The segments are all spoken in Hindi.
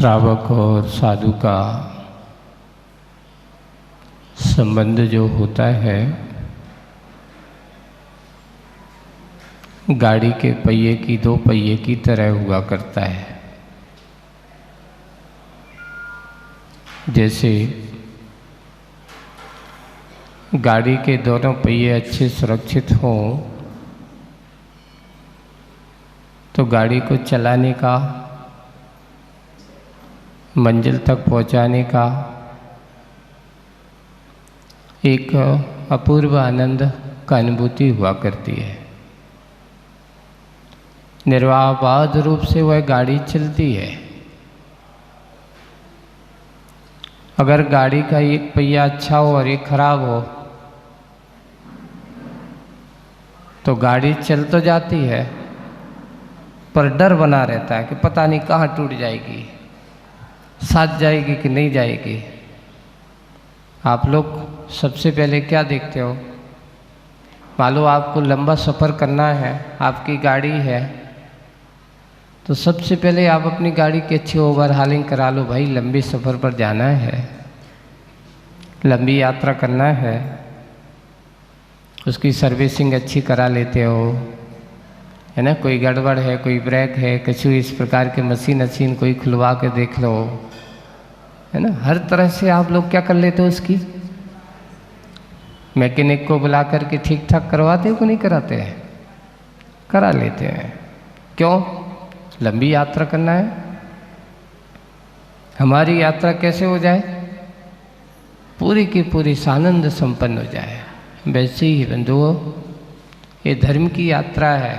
श्रावक और साधु का संबंध जो होता है गाड़ी के पहिए की दो पहिए की तरह हुआ करता है। जैसे गाड़ी के दोनों पहिए अच्छे सुरक्षित हों तो गाड़ी को चलाने का, मंजिल तक पहुंचाने का एक अपूर्व आनंद का अनुभूति हुआ करती है। निर्वाहबाद रूप से वह गाड़ी चलती है। अगर गाड़ी का एक पहिया अच्छा हो और एक खराब हो तो गाड़ी चल तो जाती है पर डर बना रहता है कि पता नहीं कहाँ टूट जाएगी, साथ जाएगी कि नहीं जाएगी। आप लोग सबसे पहले क्या देखते हो? मालूम आपको लंबा सफ़र करना है, आपकी गाड़ी है तो सबसे पहले आप अपनी गाड़ी की अच्छी ओवरहालिंग करा लो। भाई लंबे सफ़र पर जाना है, लंबी यात्रा करना है, उसकी सर्विसिंग अच्छी करा लेते हो, है ना। कोई गड़बड़ है, कोई ब्रेक है, कुछ इस प्रकार के मशीन कोई खुलवा के देख लो, है ना। हर तरह से आप लोग क्या कर लेते हो, उसकी मैकेनिक को बुला करके ठीक ठाक करवाते हो कि नहीं कराते हैं? करा लेते हैं। क्यों? लंबी यात्रा करना है। हमारी यात्रा कैसे हो जाए? पूरी की पूरी सानंद संपन्न हो जाए। वैसे ही बंधुओं, ये धर्म की यात्रा है।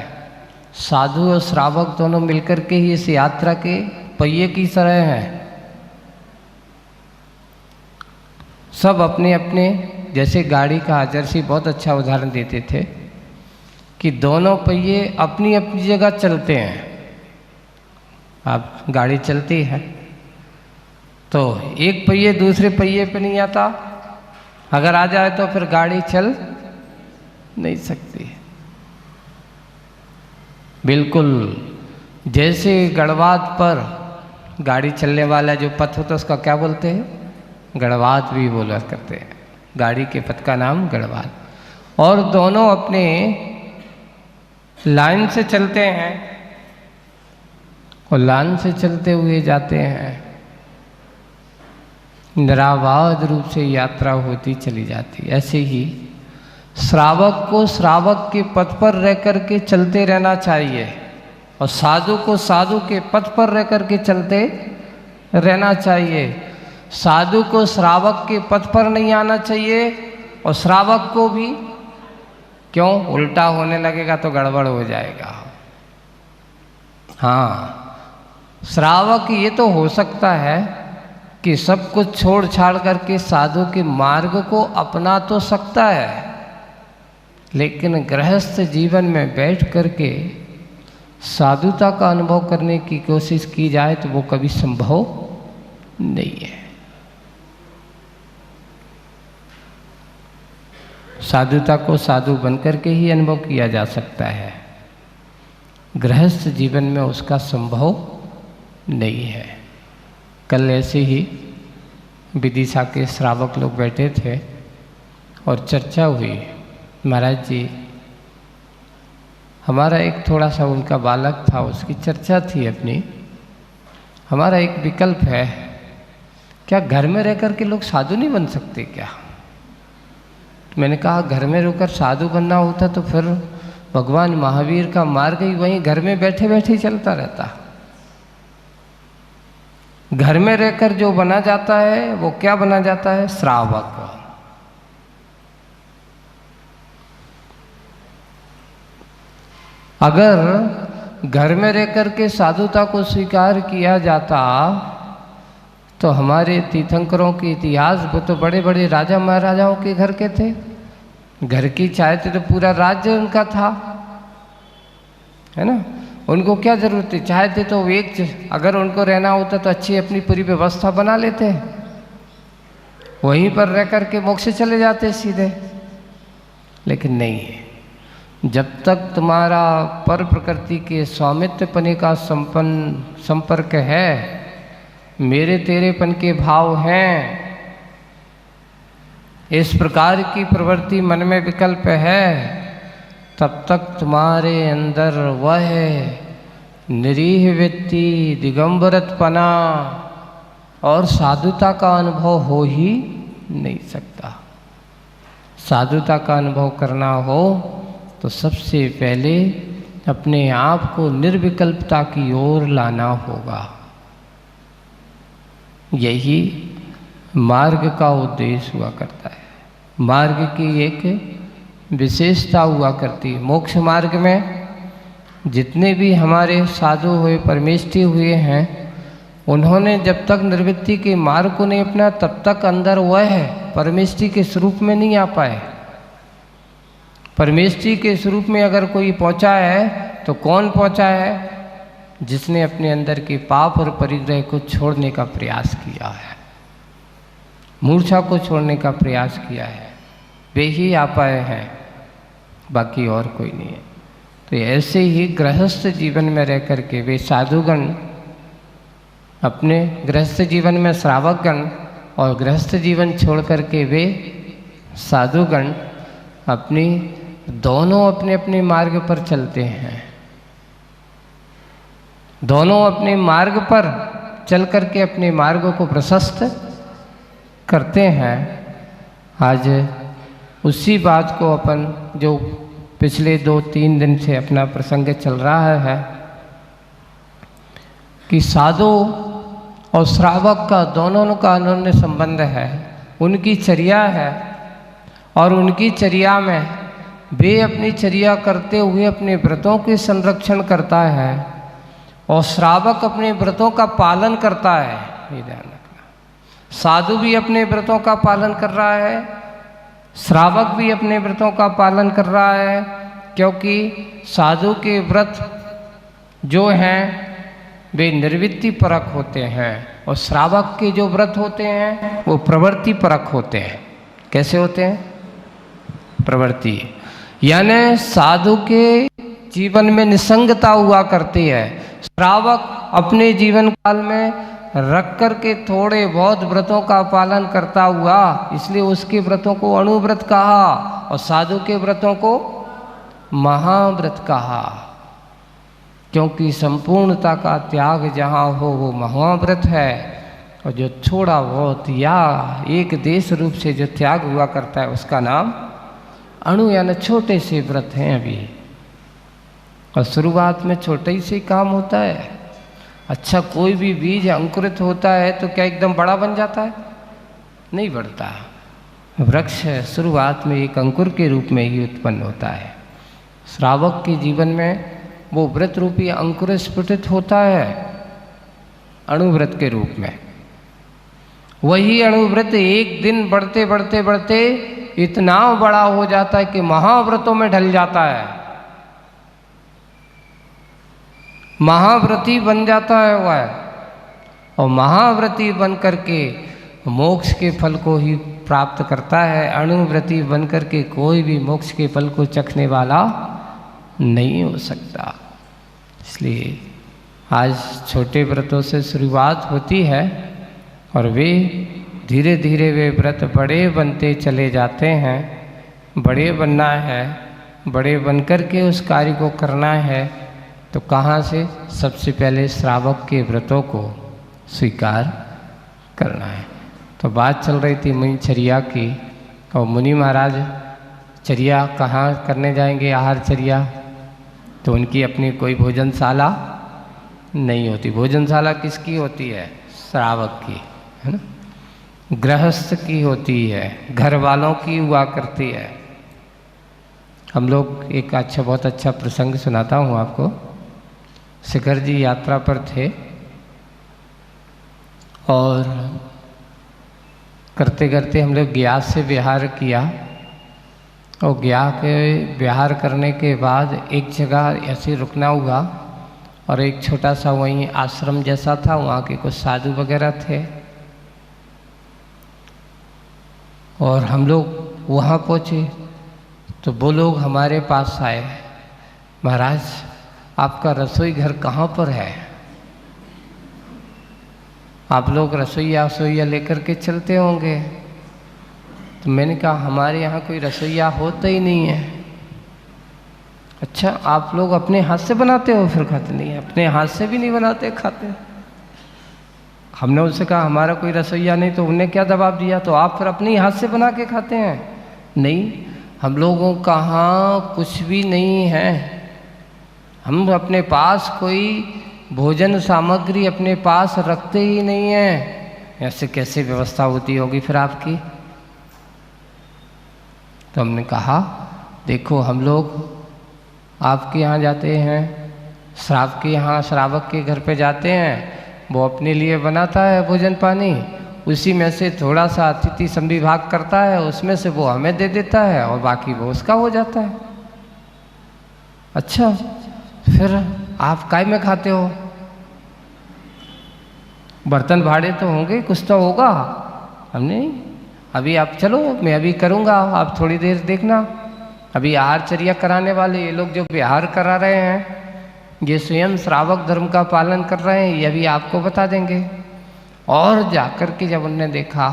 साधु और श्रावक दोनों मिलकर के ही इस यात्रा के पहिए की तरह हैं। सब अपने अपने, जैसे गाड़ी का आदर्शी बहुत अच्छा उदाहरण देते थे कि दोनों पहिए अपनी अपनी जगह चलते हैं। आप गाड़ी चलती है तो एक पहिए दूसरे पहिए पे नहीं आता, अगर आ जाए तो फिर गाड़ी चल नहीं सकती। बिल्कुल जैसे गड़वाद पर गाड़ी चलने वाला जो पथ होता है उसका क्या बोलते हैं? गड़वाद भी बोला करते हैं। गाड़ी के पथ का नाम गड़वाद। और दोनों अपने लाइन से चलते हैं और लाइन से चलते हुए जाते हैं। निराबाद रूप से यात्रा होती चली जाती। ऐसे ही श्रावक को श्रावक के पथ पर रह कर के चलते रहना चाहिए और साधु को साधु के पथ पर रह कर के चलते रहना चाहिए। साधु को श्रावक के पथ पर नहीं आना चाहिए और श्रावक को भी। क्यों? उल्टा होने लगेगा तो गड़बड़ हो जाएगा। हाँ, श्रावक ये तो हो सकता है कि सब कुछ छोड़ छाड़ करके साधु के मार्ग को अपना तो सकता है, लेकिन गृहस्थ जीवन में बैठ करके साधुता का अनुभव करने की कोशिश की जाए तो वो कभी संभव नहीं है। साधुता को साधु बनकर के ही अनुभव किया जा सकता है, गृहस्थ जीवन में उसका संभव नहीं है। कल ऐसे ही विदिशा के श्रावक लोग बैठे थे और चर्चा हुई। महाराज जी, हमारा एक थोड़ा सा उनका बालक था, उसकी चर्चा थी अपनी। हमारा एक विकल्प है, क्या घर में रह कर के लोग साधु नहीं बन सकते क्या? मैंने कहा घर में रहकर साधु बनना होता तो फिर भगवान महावीर का मार्ग ही वहीं घर में बैठे बैठे चलता रहता। घर में रहकर जो बना जाता है वो क्या बना जाता है? श्रावक। अगर घर में रहकर के साधुता को स्वीकार किया जाता तो हमारे तीर्थंकरों के इतिहास, वो तो बड़े बड़े राजा महाराजाओं के घर के थे। घर की चाहते तो पूरा राज्य उनका था, है ना। उनको क्या जरूरत थी? चाहते तो अगर उनको रहना होता तो अच्छी अपनी पूरी व्यवस्था बना लेते, वहीं पर रह कर के मोक्ष चले जाते सीधे। लेकिन नहीं है। जब तक तुम्हारा पर प्रकृति के स्वामित्व पने का संपर्क है मेरे तेरेपन के भाव हैं, इस प्रकार की प्रवृत्ति मन में विकल्प है, तब तक तुम्हारे अंदर वह निरीह वृत्ति, दिगंबरतपना और साधुता का अनुभव हो ही नहीं सकता। साधुता का अनुभव करना हो तो सबसे पहले अपने आप को निर्विकल्पता की ओर लाना होगा। यही मार्ग का उद्देश्य हुआ करता है। मार्ग की एक विशेषता हुआ करती है। मोक्ष मार्ग में जितने भी हमारे साधु हुए, परमेष्ठी हुए हैं, उन्होंने जब तक निर्वृत्ति के मार्ग को नहीं अपना, तब तक अंदर वह है परमेष्ठी के स्वरूप में नहीं आ पाए। परमेष्ठी के स्वरूप में अगर कोई पहुंचा है तो कौन पहुंचा है? जिसने अपने अंदर के पाप और परिग्रह को छोड़ने का प्रयास किया है, मूर्छा को छोड़ने का प्रयास किया है, वे ही आ पाए हैं, बाकी और कोई नहीं है। तो ऐसे ही गृहस्थ जीवन में रह करके वे साधुगण अपने गृहस्थ जीवन में श्रावकगण और गृहस्थ जीवन छोड़ करके वे साधुगण दोनों अपने अपने मार्ग पर चलते हैं। दोनों अपने मार्ग पर चल करके अपने मार्ग को प्रशस्त करते हैं। आज उसी बात को अपन जो पिछले 2-3 दिन से अपना प्रसंग चल रहा है कि साधु और श्रावक का दोनों का अनन्य संबंध है, उनकी चर्या है, और उनकी चर्या में वे अपनी चर्या करते हुए अपने व्रतों के संरक्षण करता है और श्रावक अपने व्रतों का पालन करता है। ये ध्यान रखना। साधु भी अपने व्रतों का पालन कर रहा है, श्रावक भी अपने व्रतों का पालन कर रहा है, क्योंकि साधु के व्रत जो हैं वे निर्वृत्ति परक होते हैं और श्रावक के जो व्रत होते हैं वो प्रवृत्ति परक होते हैं। कैसे होते हैं? प्रवृत्ति, यानी साधु के जीवन में निसंगता हुआ करती है। श्रावक अपने जीवन काल में रख कर के थोड़े बहुत व्रतों का पालन करता हुआ, इसलिए उसके व्रतों को अणुव्रत कहा और साधु के व्रतों को महाव्रत कहा, क्योंकि संपूर्णता का त्याग जहाँ हो वो महाव्रत है, और जो थोड़ा बहुत या एक देश रूप से जो त्याग हुआ करता है उसका नाम अणु यानी छोटे से व्रत हैं अभी। और शुरुआत में छोटे ही से काम होता है। अच्छा, कोई भी बीज अंकुरित होता है तो क्या एकदम बड़ा बन जाता है? नहीं बढ़ता। वृक्ष शुरुआत में एक अंकुर के रूप में ही उत्पन्न होता है। श्रावक के जीवन में वो व्रत रूपी अंकुर स्फुटित होता है अणुव्रत के रूप में। वही अणुव्रत एक दिन बढ़ते बढ़ते बढ़ते इतना बड़ा हो जाता है कि महाव्रतों में ढल जाता है, महाव्रती बन जाता है वह, और महाव्रती बन करके मोक्ष के फल को ही प्राप्त करता है। अणुव्रती बन करके कोई भी मोक्ष के फल को चखने वाला नहीं हो सकता। इसलिए आज छोटे व्रतों से शुरुआत होती है और वे धीरे धीरे वे व्रत बड़े बनते चले जाते हैं। बड़े बनना है, बड़े बन कर के उस कार्य को करना है, तो कहाँ से? सबसे पहले श्रावक के व्रतों को स्वीकार करना है। तो बात चल रही थी मुनिचर्या की, और मुनि महाराज चर्या कहाँ करने जाएंगे? आहार चर्या। तो उनकी अपनी कोई भोजनशाला नहीं होती। भोजनशाला किसकी होती है? श्रावक की, है ना, गृहस्थ की होती है, घर वालों की हुआ करती है। हम लोग एक बहुत अच्छा प्रसंग सुनाता हूँ आपको। शिखर जी यात्रा पर थे और करते करते हम लोग ग्यास से विहार किया, और ग्यास के विहार करने के बाद एक जगह ऐसे रुकना हुआ, और एक छोटा सा वहीं आश्रम जैसा था, वहाँ के कुछ साधु वगैरह थे, और हम लोग वहाँ पहुँचे तो वो लोग हमारे पास आए, महाराज आपका रसोई घर कहाँ पर है? आप लोग रसोईया सोईया लेकर के चलते होंगे। तो मैंने कहा हमारे यहाँ कोई रसोईया होता ही नहीं है। अच्छा, आप लोग अपने हाथ से बनाते हो फिर खाते नहीं है? अपने हाथ से भी नहीं बनाते खाते। हमने उनसे कहा हमारा कोई रसोईया नहीं, तो उन्हें क्या जवाब दिया? तो आप फिर अपने हाथ से बना के खाते हैं? नहीं, हम लोगों का यहाँ कुछ भी नहीं है। हम अपने पास कोई भोजन सामग्री अपने पास रखते ही नहीं है। ऐसे कैसे व्यवस्था होती होगी फिर आपकी? तो हमने कहा देखो, हम लोग आपके यहाँ जाते हैं, श्रावक के यहाँ श्रावक के घर पे जाते हैं, वो अपने लिए बनाता है भोजन पानी, उसी में से थोड़ा सा अतिथि संविभाग करता है, उसमें से वो हमें दे देता है और बाकी वो उसका हो जाता है। अच्छा, फिर आप काय में खाते हो? बर्तन भाड़े तो होंगे, कुछ तो होगा। हमने अभी आप चलो, मैं अभी करूँगा, आप थोड़ी देर देखना। अभी आहारचर्या कराने वाले ये लोग जो विहार करा रहे हैं, ये स्वयं श्रावक धर्म का पालन कर रहे हैं, ये भी आपको बता देंगे। और जाकर के जब उन्होंने देखा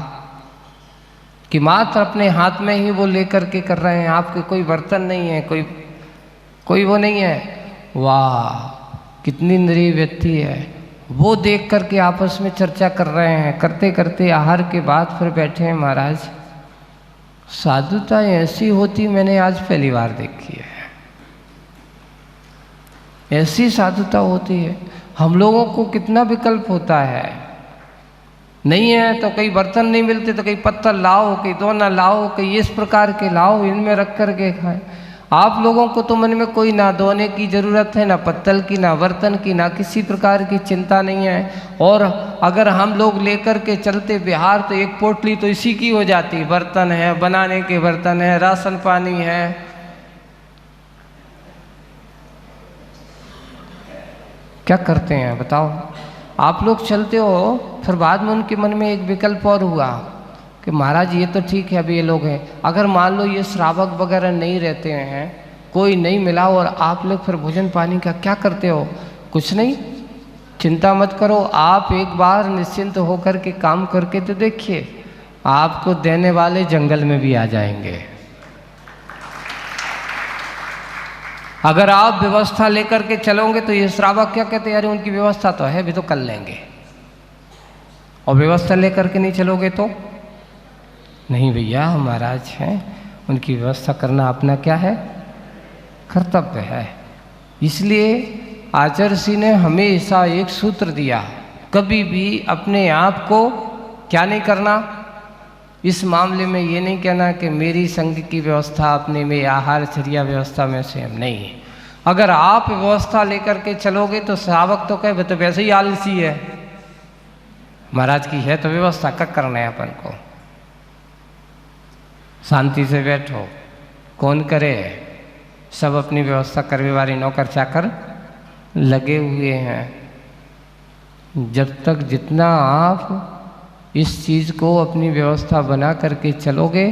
कि मात्र अपने हाथ में ही वो लेकर के कर रहे हैं, आपके कोई बर्तन नहीं है, कोई वो नहीं है, वाह कितनी निरीह व्यक्ति है। वो देख करके आपस में चर्चा कर रहे हैं, करते करते आहार के बाद फिर बैठे हैं, महाराज साधुता ऐसी होती मैंने आज पहली बार देखी है। ऐसी साधुता होती है। हम लोगों को कितना विकल्प होता है, नहीं है तो कई बर्तन नहीं मिलते तो कई पत्थर लाओ, कई दोना लाओ, कई इस प्रकार के लाओ, इनमें रख कर के खाएं। आप लोगों को तो मन में कोई ना धोने की ज़रूरत है, ना पत्तल की, ना बर्तन की, ना किसी प्रकार की चिंता नहीं है। और अगर हम लोग लेकर के चलते बिहार तो एक पोटली तो इसी की हो जाती, बर्तन है, बनाने के बर्तन है, राशन पानी है। क्या करते हैं बताओ? आप लोग चलते हो, फिर बाद में उनके मन में एक विकल्प और हुआ कि महाराज ये तो ठीक है, अभी ये लोग हैं, अगर मान लो ये श्रावक वगैरह नहीं रहते हैं, कोई नहीं मिला और आप लोग फिर भोजन पानी का क्या करते हो? कुछ नहीं, चिंता मत करो, आप एक बार निश्चिंत होकर के काम करके तो देखिए, आपको देने वाले जंगल में भी आ जाएंगे। अगर आप व्यवस्था लेकर के चलोगे तो ये श्रावक क्या कहते हैं, अरे उनकी व्यवस्था तो है, भी तो कर लेंगे। और व्यवस्था लेकर के नहीं चलोगे तो नहीं भैया, हम महाराज हैं, उनकी व्यवस्था करना अपना क्या है, कर्तव्य है। इसलिए आचार्य श्री ने हमेशा एक सूत्र दिया, कभी भी अपने आप को क्या नहीं करना, इस मामले में ये नहीं कहना कि मेरी संघ की व्यवस्था अपने में आहारचर्या व्यवस्था में से हम नहीं है। अगर आप व्यवस्था लेकर के चलोगे तो श्रावक तो कहे तो वैसे ही आलसी है, महाराज की है तो व्यवस्था क्या करना है अपन को, शांति से बैठो, कौन करे, सब अपनी व्यवस्था करने वाले नौकर चाकर लगे हुए हैं। जब तक जितना आप इस चीज़ को अपनी व्यवस्था बना करके चलोगे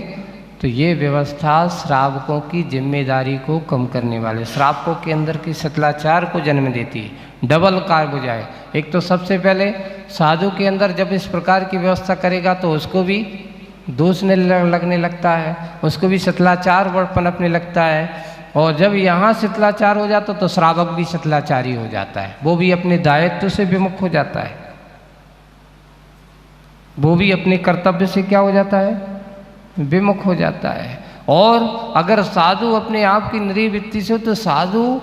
तो ये व्यवस्था श्रावकों की जिम्मेदारी को कम करने वाले, श्रावकों के अंदर की शिथिलाचार को जन्म देती है, डबल कार्य हो जाए। एक तो सबसे पहले साधु के अंदर जब इस प्रकार की व्यवस्था करेगा तो उसको भी दोष लगने लगता है, उसको भी शिथिलाचार पनपने लगता है, और जब यहाँ शिथिलाचार हो जाता तो श्रावक भी शिथिलाचारी हो जाता है, वो भी अपने दायित्व से विमुख हो जाता है, वो भी अपने कर्तव्य से क्या हो जाता है, विमुख हो जाता है। और अगर साधु अपने आप की निरीह वृत्ति से हो तो साधु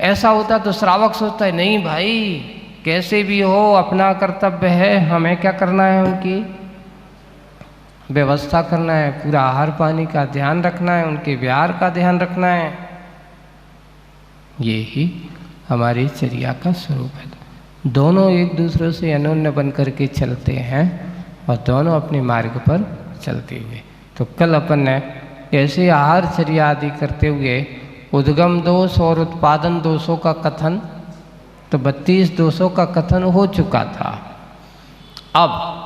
ऐसा होता तो श्रावक सोचता है नहीं भाई कैसे भी हो अपना कर्तव्य है, हमें क्या करना है, उनकी व्यवस्था करना है, पूरा आहार पानी का ध्यान रखना है, उनके विहार का ध्यान रखना है। ये ही हमारी चर्या का स्वरूप है। दोनों एक दूसरे से अनोन्य बन करके चलते हैं और दोनों अपने मार्ग पर चलते हुए। तो कल अपन ने ऐसे आहार चर्या आदि करते हुए उद्गम दोष और उत्पादन दोषों का कथन, तो 32 दोषों का कथन हो चुका था। अब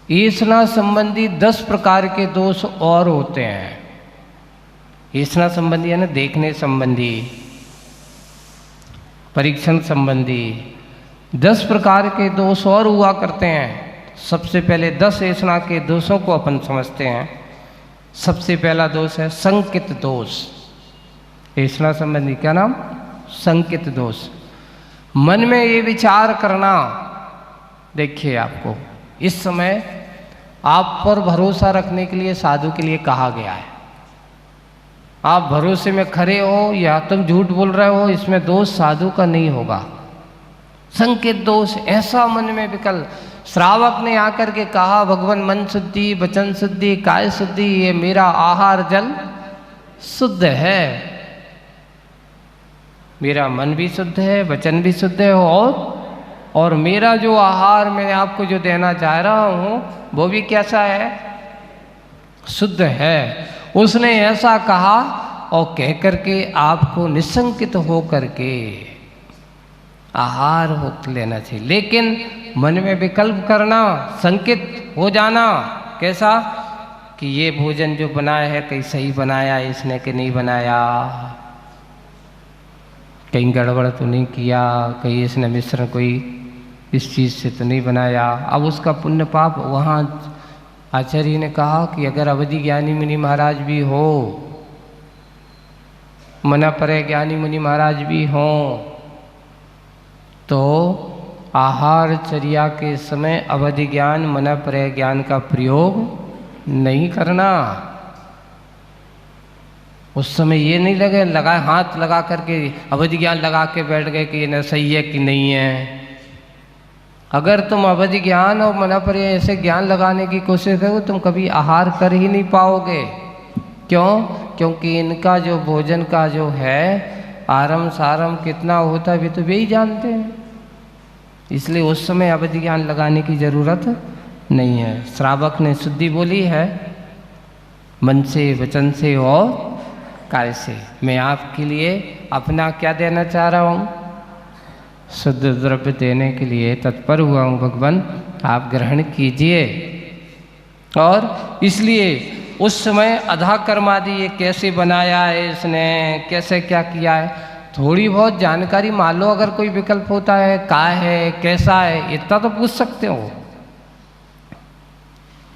ईसना संबंधी 10 प्रकार के दोष और होते हैं। ईसना संबंधी है ना, देखने संबंधी, परीक्षण संबंधी, 10 प्रकार के दोष और हुआ करते हैं। सबसे पहले 10 ऐसा के दोषों को अपन समझते हैं। सबसे पहला दोष है संकित दोष। ऐसा संबंधी क्या नाम? संकित दोष। मन में ये विचार करना, देखिए आपको इस समय आप पर भरोसा रखने के लिए साधु के लिए कहा गया है। आप भरोसे में खड़े हो या तुम झूठ बोल रहे हो, इसमें दोष साधु का नहीं होगा। संकित दोष, ऐसा मन में विकल्प। श्रावक ने आकर के कहा भगवान मन शुद्धि, वचन शुद्धि, काय शुद्धि, ये मेरा आहार जल शुद्ध है, मेरा मन भी शुद्ध है, वचन भी शुद्ध है, और मेरा जो आहार मैं आपको जो देना चाह रहा हूँ वो भी कैसा है? शुद्ध है। उसने ऐसा कहा और कह करके आपको निसंकित हो करके आहार हो लेना चाहिए। लेकिन मन में विकल्प करना, संकित हो जाना, कैसा कि ये भोजन जो बनाया है कहीं सही बनाया इसने कि नहीं बनाया, कहीं गड़बड़ तो नहीं किया, कहीं इसने मिश्रण कोई इस चीज़ से तो नहीं बनाया। अब उसका पुण्य पाप वहाँ आचार्य ने कहा कि अगर अवधि ज्ञानी मुनि महाराज भी हो, मना परे ज्ञानी मुनि महाराज भी हों, तो आहार चर्या के समय अवधि ज्ञान मना परे ज्ञान का प्रयोग नहीं करना। उस समय ये नहीं लगा हाथ लगा करके अवधि ज्ञान लगा के बैठ गए कि ये न सही है कि नहीं है। अगर तुम अवधि ज्ञान और मना पर ऐसे ज्ञान लगाने की कोशिश करोगे तुम कभी आहार कर ही नहीं पाओगे। क्यों? क्योंकि इनका जो भोजन का जो है आरम सारम कितना होता है भी तो वे ही जानते हैं। इसलिए उस समय अवधि ज्ञान लगाने की ज़रूरत नहीं है। श्रावक ने शुद्धि बोली है मन से, वचन से और काय से। मैं आपके लिए अपना क्या देना चाह रहा हूँ? शुद्ध द्रव्य देने के लिए तत्पर हुआ हूँ भगवान, आप ग्रहण कीजिए। और इसलिए उस समय अधा कर्मादि ये कैसे बनाया है, इसने कैसे क्या किया है, थोड़ी बहुत जानकारी मान लो। अगर कोई विकल्प होता है क्या है कैसा है इतना तो पूछ सकते हो।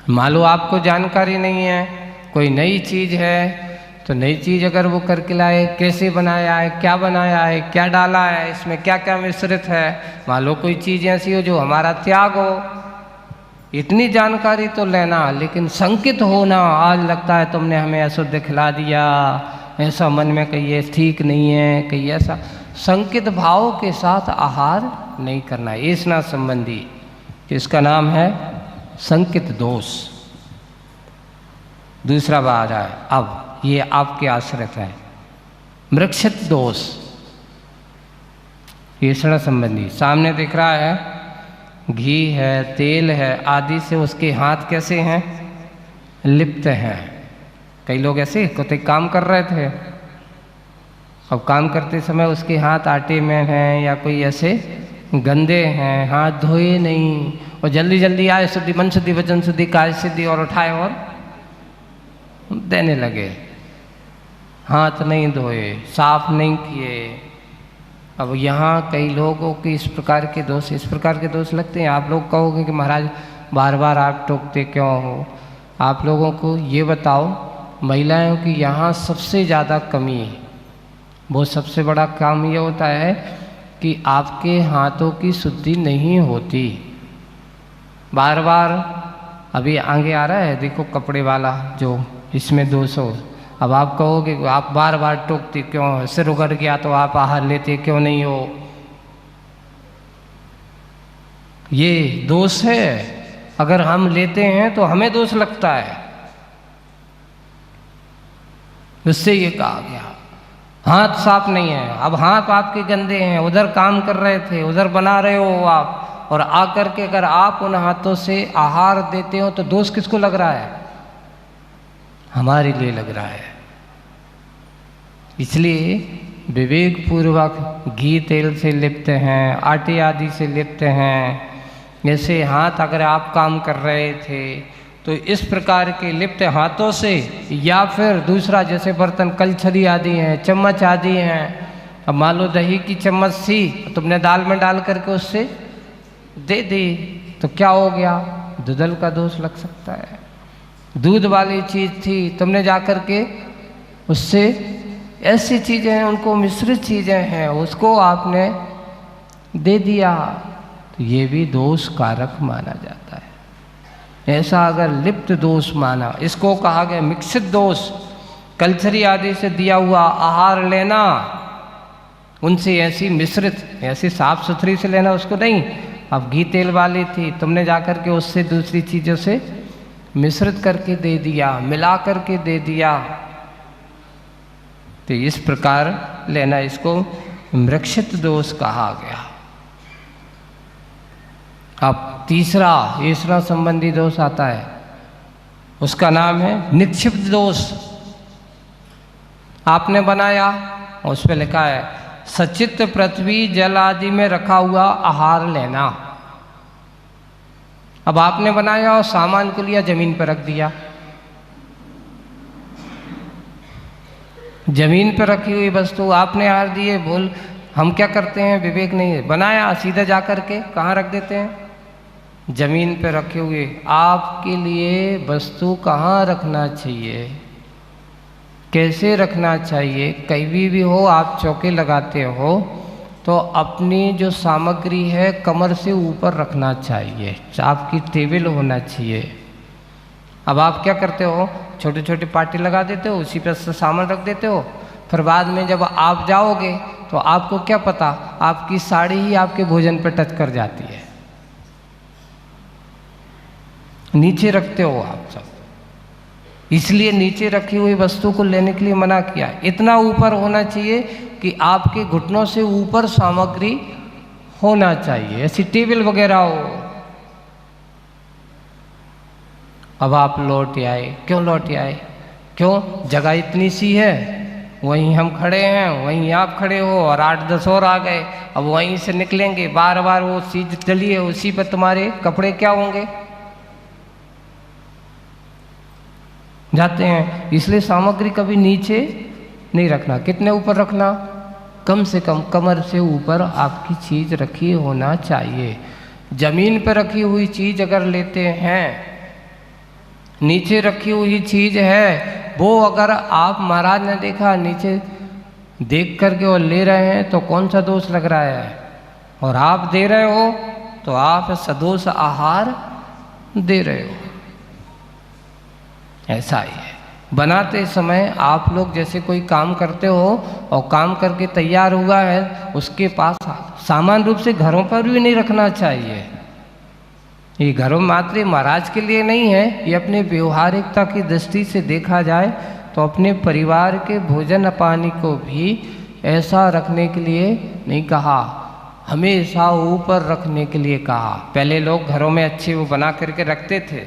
मान लो आपको जानकारी नहीं है, कोई नई चीज़ है तो नई चीज़ अगर वो करके लाए, कैसे बनाया है, क्या बनाया है, क्या डाला है, इसमें क्या क्या मिश्रित है। मान लो कोई चीज़ ऐसी हो जो हमारा त्याग हो, इतनी जानकारी तो लेना। लेकिन संकित होना, आज लगता है तुमने हमें अशुद्ध खिला दिया, ऐसा मन में कहीं ये ठीक नहीं है, कहीं ऐसा संकित भाव के साथ आहार नहीं करना। ऐसा संबंधी इसका नाम है संकित दोष। दूसरा बात है, अब ये आपके आश्रित है मृक्षित दोष। ऐसा संबंधी सामने दिख रहा है घी है, तेल है आदि से उसके हाथ कैसे हैं? लिप्त हैं। कई लोग ऐसे कोई काम कर रहे थे, अब काम करते समय उसके हाथ आटे में हैं या कोई ऐसे गंदे हैं, हाथ धोए नहीं, और जल्दी जल्दी आए शुद्धि, मन शुद्धि, वचन शुद्धि, काय शुद्धि, और उठाए और देने लगे। हाथ नहीं धोए, साफ नहीं किए। अब यहाँ कई लोगों की इस प्रकार के दोष लगते हैं। आप लोग कहोगे कि महाराज बार बार आप टोकते क्यों हो? आप लोगों को ये बताओ, महिलाओं की यहाँ सबसे ज़्यादा कमी है। वो सबसे बड़ा काम ये होता है कि आपके हाथों की शुद्धि नहीं होती। बार बार अभी आगे आ रहा है देखो कपड़े वाला जो, इसमें 200। अब आप कहोगे आप बार बार टोकते क्यों हो? सिर उगड़ गया तो आप आहार लेते क्यों नहीं हो? ये दोष है। अगर हम लेते हैं तो हमें दोष लगता है। उससे ये कहा गया हाथ साफ नहीं है। अब हाथ आपके गंदे हैं, उधर काम कर रहे थे, उधर बना रहे हो आप, और आकर के अगर आप उन हाथों से आहार देते हो तो दोष किसको लग रहा है? हमारे लिए लग रहा है। इसलिए विवेक पूर्वक घी तेल से लिप्त हैं, आटे आदि से लिप्त हैं। जैसे हाथ अगर आप काम कर रहे थे तो इस प्रकार के लिप्त हाथों से, या फिर दूसरा जैसे बर्तन कलछली आदि हैं, चम्मच आदि हैं। अब मान लो दही की चम्मच थी, तुमने दाल में डाल करके उससे दे दी तो क्या हो गया, दुधल का दोष लग सकता है। दूध वाली चीज़ थी, तुमने जाकर के उससे ऐसी चीज़ें हैं, उनको मिश्रित चीज़ें हैं, उसको आपने दे दिया, तो ये भी दोष कारक माना जाता है। ऐसा अगर लिप्त दोष माना, इसको कहा गया मिश्रित दोष। कल्चरी आदि से दिया हुआ आहार लेना, उनसे ऐसी मिश्रित, ऐसी साफ सुथरी से लेना उसको नहीं। अब घी तेल वाली थी, तुमने जाकर के उससे दूसरी चीज़ों से मिश्रित करके दे दिया, मिला करके दे दिया, तो इस प्रकार लेना, इसको मृक्षित दोष कहा गया। अब तीसरा संबंधी दोष आता है, उसका नाम है निक्षिप्त दोष। आपने बनाया, उस पर लिखा है सचित पृथ्वी जल आदि में रखा हुआ आहार लेना। अब आपने बनाया और सामान को लिया, जमीन पर रख दिया। जमीन पर रखी हुई वस्तु आपने आहार दिए, बोल हम क्या करते हैं, विवेक नहीं है, बनाया सीधा जा कर के कहाँ रख देते हैं, जमीन पर रखे हुए। आपके लिए वस्तु कहाँ रखना चाहिए, कैसे रखना चाहिए, कहीं भी हो, आप चौके लगाते हो तो अपनी जो सामग्री है कमर से ऊपर रखना चाहिए, आपकी टेबल होना चाहिए। अब आप क्या करते हो, छोटे छोटे पार्टी लगा देते हो, उसी पर सामान रख देते हो, फिर बाद में जब आप जाओगे तो आपको क्या पता, आपकी साड़ी ही आपके भोजन पर टच कर जाती है, नीचे रखते हो आप सब। इसलिए नीचे रखी हुई वस्तु को लेने के लिए मना किया। इतना ऊपर होना चाहिए कि आपके घुटनों से ऊपर सामग्री होना चाहिए, ऐसी टेबल वगैरह हो। अब आप लौट आए, क्यों लौट आए, क्यों, जगह इतनी सी है, वहीं हम खड़े हैं, वहीं आप खड़े हो और 8-10 और आ गए। अब वहीं से निकलेंगे, बार बार वो चीज चली है, उसी पर तुम्हारे कपड़े क्या होंगे, जाते हैं। इसलिए सामग्री कभी नीचे नहीं रखना। कितने ऊपर रखना, कम से कम कमर से ऊपर आपकी चीज रखी होना चाहिए। जमीन पर रखी हुई चीज अगर लेते हैं, नीचे रखी हुई चीज है, वो अगर आप महाराज ने देखा नीचे देख करके और ले रहे हैं तो कौन सा दोष लग रहा है, और आप दे रहे हो तो आप सदोष आहार दे रहे हो। ऐसा ही है, बनाते समय आप लोग जैसे कोई काम करते हो और काम करके तैयार हुआ है, उसके पास सामान रूप से घरों पर भी नहीं रखना चाहिए। ये घरों मात्र महाराज के लिए नहीं है, ये अपने व्यवहारिकता की दृष्टि से देखा जाए तो अपने परिवार के भोजन पानी को भी ऐसा रखने के लिए नहीं कहा, हमेशा ऊपर रखने के लिए कहा। पहले लोग घरों में अच्छे वो बना करके रखते थे,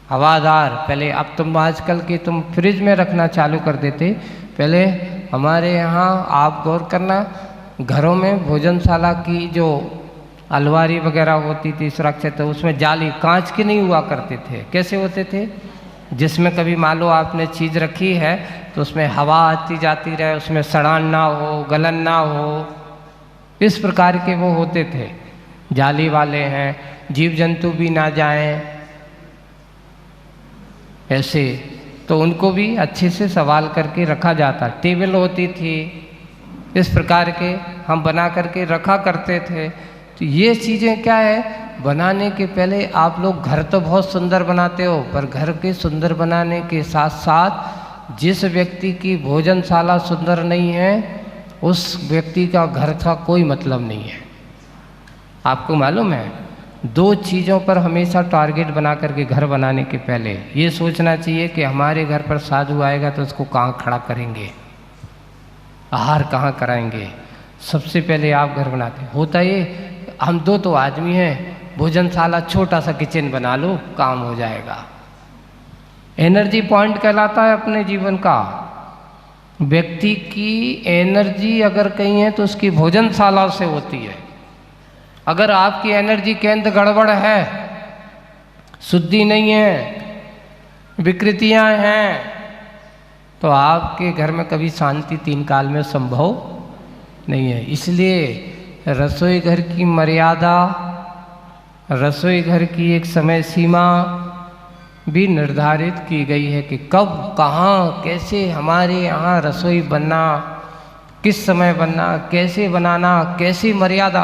हवादार। पहले, अब तुम आजकल के तुम फ्रिज में रखना चालू कर देते। पहले हमारे यहाँ आप गौर करना, घरों में भोजनशाला की जो अलमारी वगैरह होती थी सुरक्षित, तो उसमें जाली कांच के नहीं हुआ करते थे। कैसे होते थे, जिसमें कभी मान लो आपने चीज़ रखी है तो उसमें हवा आती जाती रहे, उसमें सड़ान ना हो, गलन ना हो, इस प्रकार के वो होते थे। जाली वाले हैं, जीव जंतु भी ना जाएं, ऐसे तो उनको भी अच्छे से संभाल करके रखा जाता। टेबल होती थी, इस प्रकार के हम बना करके रखा करते थे। तो ये चीज़ें क्या है, बनाने के पहले आप लोग घर तो बहुत सुंदर बनाते हो, पर घर के सुंदर बनाने के साथ साथ जिस व्यक्ति की भोजनशाला सुंदर नहीं है, उस व्यक्ति का घर का कोई मतलब नहीं है। आपको मालूम है, 2 चीज़ों पर हमेशा टारगेट बना करके घर बनाने के पहले ये सोचना चाहिए कि हमारे घर पर साधु आएगा तो उसको कहाँ खड़ा करेंगे, आहार कहाँ कराएंगे। सबसे पहले आप घर बनाते, होता ये हम 2 तो आदमी हैं, भोजनशाला छोटा सा किचन बना लो, काम हो जाएगा। एनर्जी पॉइंट कहलाता है अपने जीवन का। व्यक्ति की एनर्जी अगर कहीं है तो उसकी भोजनशाला से होती है। अगर आपकी एनर्जी केंद्र गड़बड़ है, शुद्धि नहीं है, विकृतियां हैं, तो आपके घर में कभी शांति 3 काल में संभव नहीं है। इसलिए रसोई घर की मर्यादा रसोई घर की एक समय सीमा भी निर्धारित की गई है कि कब कहाँ कैसे हमारे यहाँ रसोई बनना, किस समय बनना, कैसे बनाना, कैसी मर्यादा।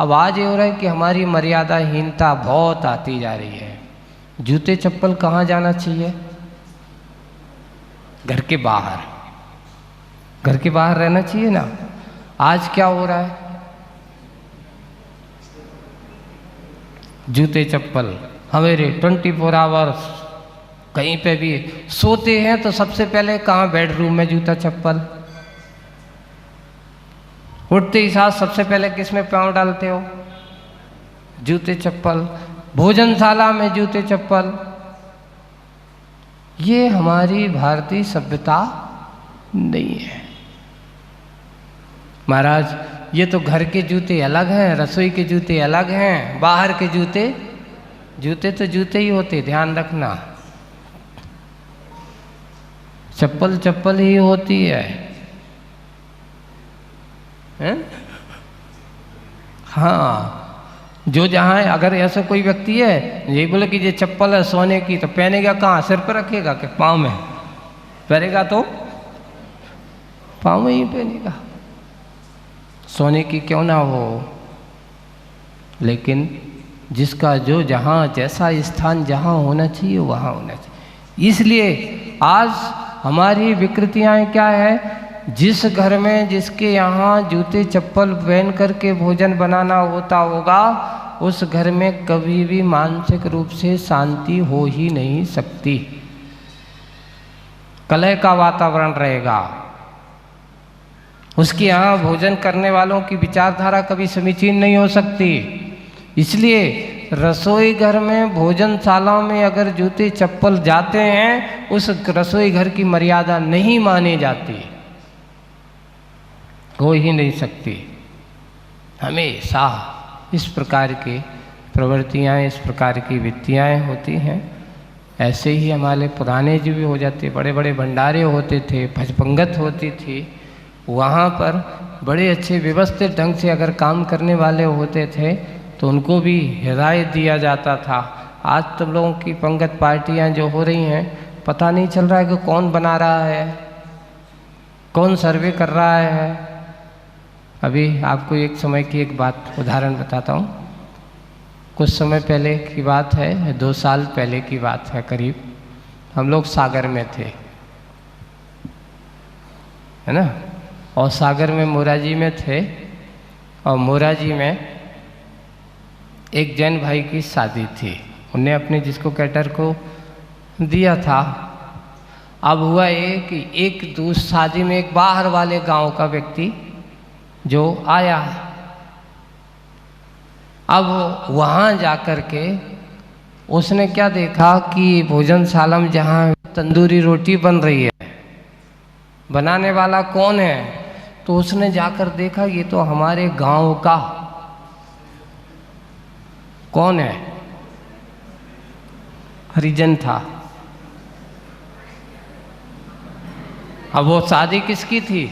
अब आज ये हो रहा है कि हमारी मर्यादाहीनता बहुत आती जा रही है। जूते चप्पल कहाँ जाना चाहिए? घर के बाहर, घर के बाहर रहना चाहिए ना। आज क्या हो रहा है? जूते चप्पल हमारे 24 आवर्स कहीं पे भी सोते हैं तो सबसे पहले कहाँ? बेडरूम में जूता चप्पल। उठते ही साथ सबसे पहले किस में पाँव डालते हो? जूते चप्पल। भोजनशाला में जूते चप्पल। ये हमारी भारतीय सभ्यता नहीं है महाराज। ये तो घर के जूते अलग हैं, रसोई के जूते अलग हैं, बाहर के जूते, जूते तो जूते ही होते, ध्यान रखना। चप्पल चप्पल ही होती है, हैं? हाँ, जो जहाँ है। अगर ऐसा कोई व्यक्ति है यही बोले कि ये चप्पल है सोने की, तो पहनेगा कहाँ? सिर पर रखेगा कि पाँव में? पहनेगा तो पाँव में ही पहनेगा, सोने की क्यों ना हो। लेकिन जिसका जो जहाँ जैसा स्थान जहाँ होना चाहिए वहाँ होना चाहिए। इसलिए आज हमारी विकृतियाँ क्या है? जिस घर में जिसके यहाँ जूते चप्पल पहन करके भोजन बनाना होता होगा, उस घर में कभी भी मानसिक रूप से शांति हो ही नहीं सकती। कलह का वातावरण रहेगा। उसके यहाँ भोजन करने वालों की विचारधारा कभी समीचीन नहीं हो सकती। इसलिए रसोई घर में, भोजनशाला में अगर जूते चप्पल जाते हैं, उस रसोई घर की मर्यादा नहीं मानी जाती, हो ही नहीं सकती। हमेशा इस प्रकार की प्रवृत्तियाँ, इस प्रकार की वृत्तियाँ होती हैं। ऐसे ही हमारे पुराने जो भी हो जाते, बड़े बड़े भंडारे होते थे, भजपंगत होती थी, वहाँ पर बड़े अच्छे व्यवस्थित ढंग से अगर काम करने वाले होते थे तो उनको भी हिदायत दिया जाता था। आज तुम लोगों की पंगत पार्टियाँ जो हो रही हैं, पता नहीं चल रहा है कि कौन बना रहा है, कौन सर्वे कर रहा है। अभी आपको एक समय की एक बात उदाहरण बताता हूँ। कुछ समय पहले की बात है, 2 साल पहले की बात है करीब। हम लोग सागर में थे, है ना, और सागर में मोराजी में थे, और मोराजी में एक जैन भाई की शादी थी। उन्हें अपने जिसको कैटर को दिया था। अब हुआ ये कि एक दूसरी शादी में एक बाहर वाले गांव का व्यक्ति जो आया, अब वहाँ जाकर के उसने क्या देखा कि भोजनशाला में जहाँ तंदूरी रोटी बन रही है, बनाने वाला कौन है? तो उसने जाकर देखा ये तो हमारे गांव का कौन है, हरिजन था। अब वो शादी किसकी थी?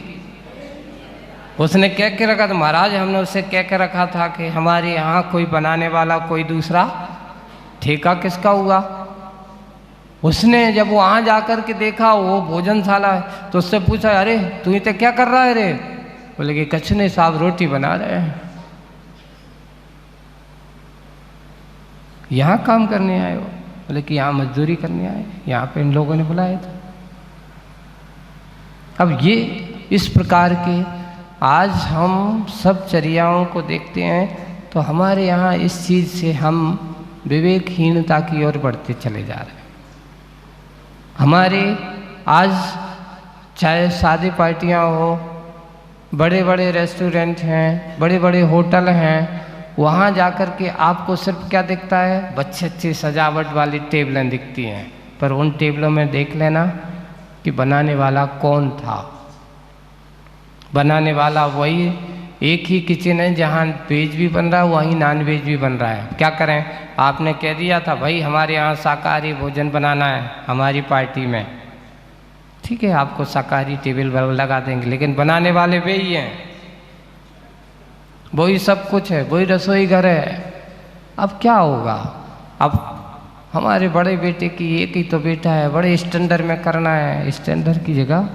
उसने कह के रखा था, महाराज हमने उससे कह के रखा था कि हमारे यहाँ कोई बनाने वाला कोई दूसरा, ठेका किसका हुआ? उसने जब वहाँ जाकर के देखा वो भोजनशाला है, तो उससे पूछा, अरे तू इतने क्या कर रहा है रे? बोले कि कुछ नहीं साहब, रोटी बना रहे हैं। यहाँ काम करने आए हो? बोले कि यहाँ मजदूरी करने आए, यहाँ पे इन लोगों ने बुलाया था। अब ये इस प्रकार के आज हम सब चर्याओं को देखते हैं तो हमारे यहाँ इस चीज़ से हम विवेकहीनता की ओर बढ़ते चले जा रहे हैं। हमारे आज चाहे शादी पार्टियाँ हो, बड़े बड़े रेस्टोरेंट हैं, बड़े बड़े होटल हैं, वहाँ जाकर के आपको सिर्फ क्या दिखता है? अच्छी अच्छी सजावट वाली टेबलें दिखती हैं, पर उन टेबलों में देख लेना कि बनाने वाला कौन था। बनाने वाला वही, एक ही किचन है जहाँ वेज भी बन रहा है वहीं नॉन वेज भी बन रहा है। क्या करें? आपने कह दिया था भाई हमारे यहाँ शाकाहारी भोजन बनाना है हमारी पार्टी में, ठीक है आपको शाकाहारी टेबल लगा देंगे, लेकिन बनाने वाले वही हैं, वही सब कुछ है, वही रसोई घर है। अब क्या होगा? अब हमारे बड़े बेटे की एक ही तो बेटा है, बड़े स्टैंडर्ड में करना है। स्टैंडर्ड की जगह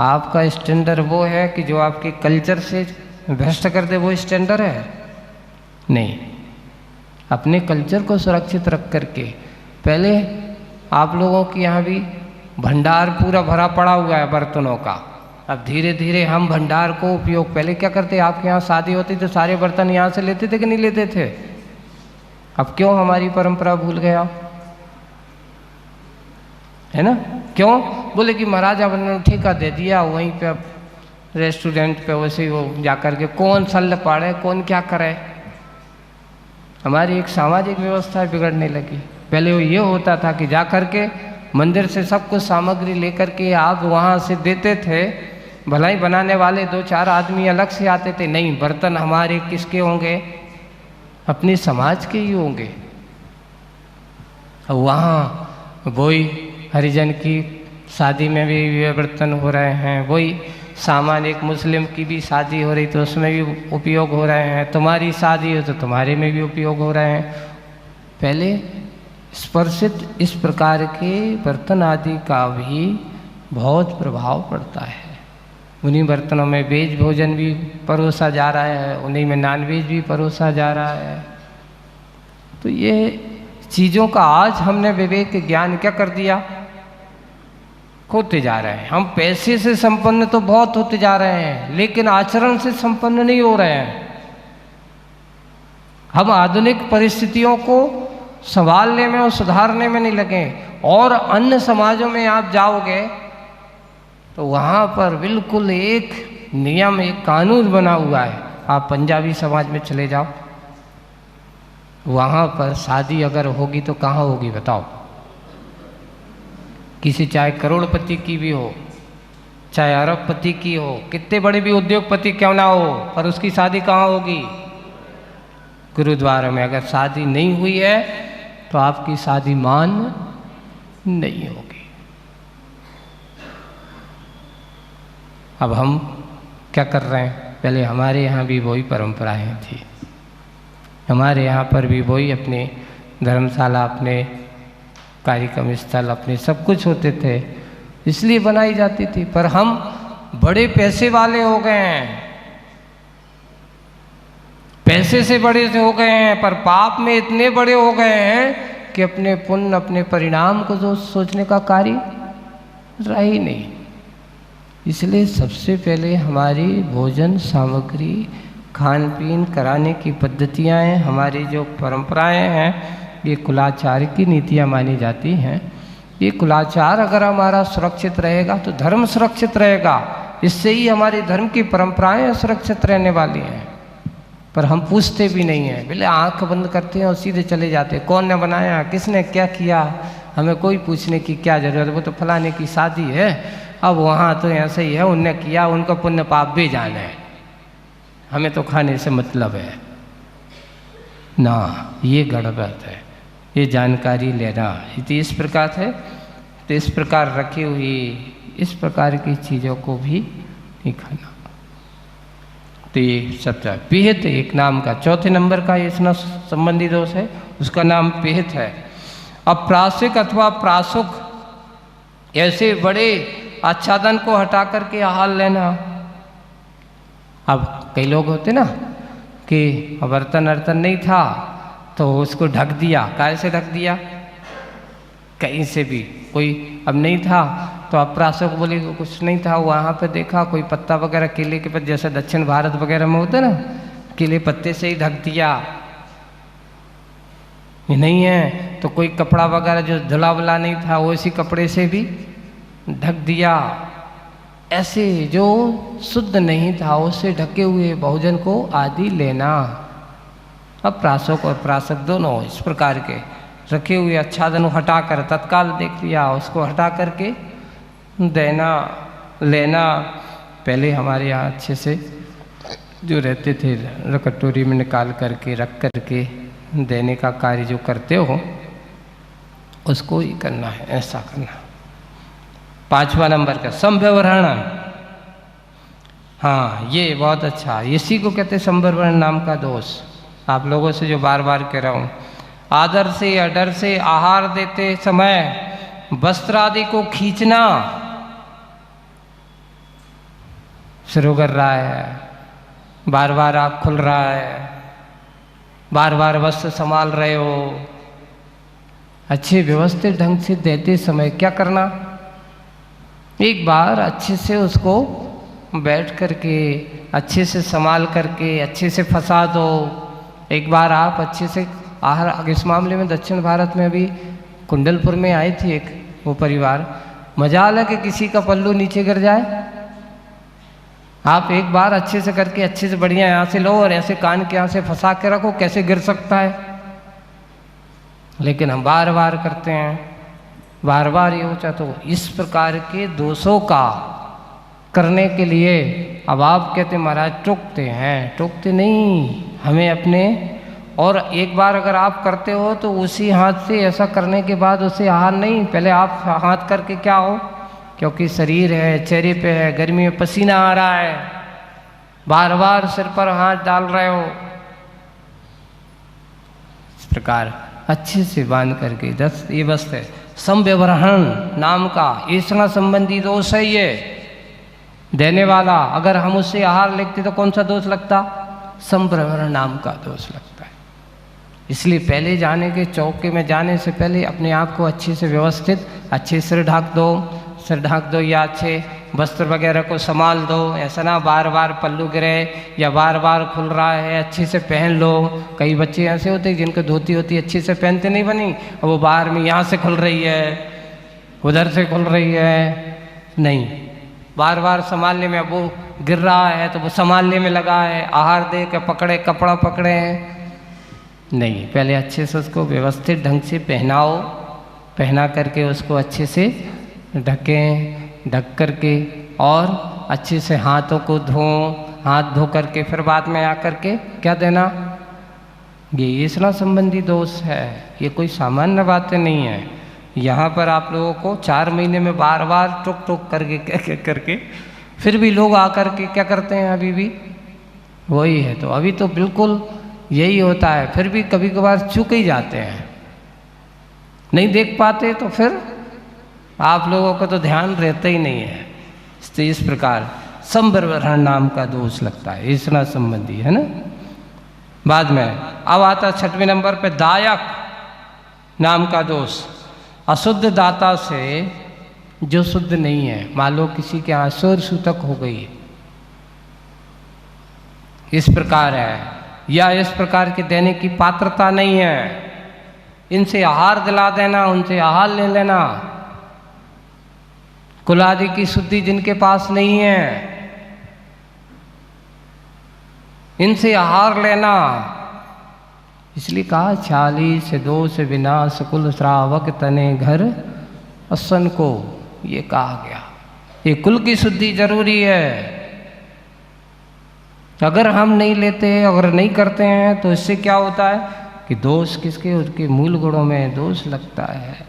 आपका स्टैंडर्ड वो है कि जो आपके कल्चर से भ्रष्ट कर दे, वो स्टैंडर्ड है? नहीं। अपने कल्चर को सुरक्षित रख करके, पहले आप लोगों के यहाँ भी भंडार पूरा भरा पड़ा हुआ है बर्तनों का। अब धीरे धीरे हम भंडार को उपयोग, पहले क्या करते, आपके यहाँ शादी होती तो सारे बर्तन यहाँ से लेते थे कि नहीं लेते थे? अब क्यों हमारी परंपरा भूल गए आप? है ना? क्यों? बोले कि महाराजा ने ठेका दे दिया, वहीं पे अब रेस्टोरेंट पे वैसे ही वो जाकर के कौन सल्ल पाड़े, कौन क्या करे। हमारी एक सामाजिक व्यवस्था बिगड़ने लगी। पहले वो ये होता था कि जाकर के मंदिर से सब कुछ सामग्री लेकर के आप वहाँ से देते थे, भलाई बनाने वाले 2-4 आदमी अलग से आते थे। नहीं, बर्तन हमारे किसके होंगे? अपने समाज के ही होंगे। वहाँ वही हरिजन की शादी में भी बर्तन हो रहे हैं, वही सामान एक मुस्लिम की भी शादी हो रही तो उसमें भी उपयोग हो रहे हैं, तुम्हारी शादी हो तो तुम्हारे में भी उपयोग हो रहे हैं। पहले स्पर्शित इस प्रकार के बर्तन आदि का भी बहुत प्रभाव पड़ता है। उन्हीं बर्तनों में वेज भोजन भी परोसा जा रहा है, उन्हीं में नॉन वेज भी परोसा जा रहा है। तो ये चीज़ों का आज हमने विवेक ज्ञान क्या कर दिया, खोते जा रहे हैं। हम पैसे से संपन्न तो बहुत होते जा रहे हैं, लेकिन आचरण से संपन्न नहीं हो रहे हैं। हम आधुनिक परिस्थितियों को संभालने में और सुधारने में नहीं लगे। और अन्य समाजों में आप जाओगे तो वहाँ पर बिल्कुल एक नियम, एक कानून बना हुआ है। आप पंजाबी समाज में चले जाओ, वहाँ पर शादी अगर होगी तो कहाँ होगी बताओ? किसी चाहे करोड़पति की भी हो, चाहे अरबपति की हो, कितने बड़े भी उद्योगपति क्यों ना हो, पर उसकी शादी कहाँ होगी? गुरुद्वारा में। अगर शादी नहीं हुई है तो आपकी शादी मान नहीं होगी। अब हम क्या कर रहे हैं? पहले हमारे यहाँ भी वही परंपराएं थी, हमारे यहाँ पर भी वही अपने धर्मशाला, अपने कार्यक्रम स्थल, अपने सब कुछ होते थे, इसलिए बनाई जाती थी। पर हम बड़े पैसे वाले हो गए हैं, पैसे से बड़े से हो गए हैं, पर पाप में इतने बड़े हो गए हैं कि अपने पुण्य, अपने परिणाम को जो सोचने का कार्य रहा ही नहीं। इसलिए सबसे पहले हमारी भोजन सामग्री, खान पीन कराने की पद्धतियाँ हैं, हमारी जो परंपराएं हैं, ये कुलाचार की नीतियाँ मानी जाती हैं। ये कुलाचार अगर हमारा सुरक्षित रहेगा तो धर्म सुरक्षित रहेगा। इससे ही हमारे धर्म की परंपराएं सुरक्षित रहने वाली हैं। पर हम पूछते भी नहीं हैं, बोले आंख बंद करते हैं और सीधे चले जाते हैं। कौन ने बनाया, किसने क्या किया, हमें कोई पूछने की क्या जरूरत? वो तो फलाने की शादी है, अब वहाँ तो ऐसे ही है, उनने किया, उनका पुण्य पाप भी जाना है, हमें तो खाने से मतलब है ना। ये गड़बड़ है, ये जानकारी लेना इस प्रकार है। तो इस प्रकार रखी हुई इस प्रकार की चीज़ों को भी नहीं खाना। तो ये सत्य पिहित एक नाम का, चौथे नंबर का इसना संबंधी दोष है, उसका नाम पिहित है। अप्रासिक अथवा प्रासुक, ऐसे बड़े आच्छादन को हटा करके आहार लेना। अब कई लोग होते ना कि बर्तन अर्तन नहीं था तो उसको ढक दिया। कैसे ढक दिया? कहीं से भी कोई अब नहीं था तो अप्रासुक बोले कुछ नहीं था, वहाँ पे देखा कोई पत्ता वगैरह केले के पत्ते, जैसे दक्षिण भारत वगैरह में होता ना, केले पत्ते से ही ढक दिया। ये नहीं है तो कोई कपड़ा वगैरह जो धुला वुला नहीं था वो इसी कपड़े से भी ढक दिया। ऐसे जो शुद्ध नहीं था उससे ढके हुए भोजन को आदि लेना। अब प्रासुक और प्रासुक दोनों इस प्रकार के रखे हुए आच्छादन हटाकर तत्काल देख लिया, उसको हटा करके देना लेना। पहले हमारे यहाँ अच्छे से जो रहते थे कटोरी में निकाल करके रख करके देने का कार्य जो करते हो उसको ही करना है, ऐसा करना। 5वां नंबर का संव्यवहरण। हाँ, ये बहुत अच्छा, इसी को कहते हैं संव्यवहरण नाम का दोष। आप लोगों से जो बार बार कह रहा हूँ, आदर से या डर से आहार देते समय वस्त्र आदि को खींचना शुरू कर रहा है, बार बार आँख खुल रहा है, बार बार वस्त्र संभाल रहे हो। अच्छे व्यवस्थित ढंग से देते समय क्या करना, एक बार अच्छे से उसको बैठ करके अच्छे से संभाल करके अच्छे से फंसा दो। एक बार आप अच्छे से आहार, इस मामले में दक्षिण भारत में अभी कुंडलपुर में आई थी एक वो परिवार, मजाल है कि किसी का पल्लू नीचे गिर जाए। आप एक बार अच्छे से करके अच्छे से बढ़िया यहाँ से लो और ऐसे कान के यहाँ से फंसा के रखो, कैसे गिर सकता है। लेकिन हम बार बार करते हैं, बार बार ये होता। तो इस प्रकार के दोषों का करने के लिए अब आप कहते महाराज टोकते हैं, टोकते नहीं, हमें अपने। और एक बार अगर आप करते हो तो उसी हाथ से ऐसा करने के बाद उसे आहार नहीं, पहले आप हाथ करके क्या हो, क्योंकि शरीर है, चेहरे पे है, गर्मी में पसीना आ रहा है, बार बार सिर पर हाथ डाल रहे हो, इस प्रकार अच्छे से बांध करके। 10 ये बस है संव्यवहरण नाम का ईसना संबंधी दोष है ये देने वाला। अगर हम उससे आहार लेते तो कौन सा दोष लगता, संव्यवहरण नाम का दोष लगता है। इसलिए पहले जाने के चौके में जाने से पहले अपने आप को अच्छे से व्यवस्थित, अच्छे सिर ढक दो, सिर ढक दो या अच्छे वस्त्र वगैरह को संभाल दो। ऐसा ना बार बार पल्लू गिरे या बार बार खुल रहा है, अच्छे से पहन लो। कई बच्चे ऐसे होते हैं जिनको धोती होती अच्छे से पहनते नहीं बनी, और वो बाहर में यहाँ से खुल रही है, उधर से खुल रही है, नहीं, बार बार संभालने में, अब वो गिर रहा है तो वो संभालने में लगा है, आहार दे के पकड़े, कपड़ा पकड़े, नहीं, पहले अच्छे से उसको व्यवस्थित ढंग से पहनाओ, पहना करके उसको अच्छे से ढकें, ढक करके और अच्छे से हाथों को धो, हाथ धो करके फिर बाद में आकर के क्या देना, ये ईसना संबंधी दोष है, ये कोई सामान्य बातें नहीं है। यहाँ पर आप लोगों को 4 महीने में बार बार टुक टुक करके फिर भी लोग आकर के क्या करते हैं, अभी भी वही है। तो अभी तो बिल्कुल यही होता है, फिर भी कभी कभार चूक ही जाते हैं, नहीं देख पाते, तो फिर आप लोगों को तो ध्यान रहता ही नहीं है। तो इस प्रकार संव्यवहरण नाम का दोष लगता है, ईसना संबंधी, है ना। बाद में अब आता 6वें नंबर पे दायक नाम का दोष। अशुद्ध दाता से जो शुद्ध नहीं है, मान लो किसी के यहाँ सूर सूतक हो गई, इस प्रकार है, या इस प्रकार के देने की पात्रता नहीं है, इनसे आहार दिला देना, उनसे आहार ले लेना। कुल आदि की शुद्धि जिनके पास नहीं है, इनसे आहार लेना। इसलिए कहा 40 दोष विनाश कुल श्रावक तने घर असन को, ये कहा गया। ये कुल की शुद्धि जरूरी है। अगर हम नहीं लेते, अगर नहीं करते हैं, तो इससे क्या होता है कि दोष किसके, उनके मूल गुणों में दोष लगता है,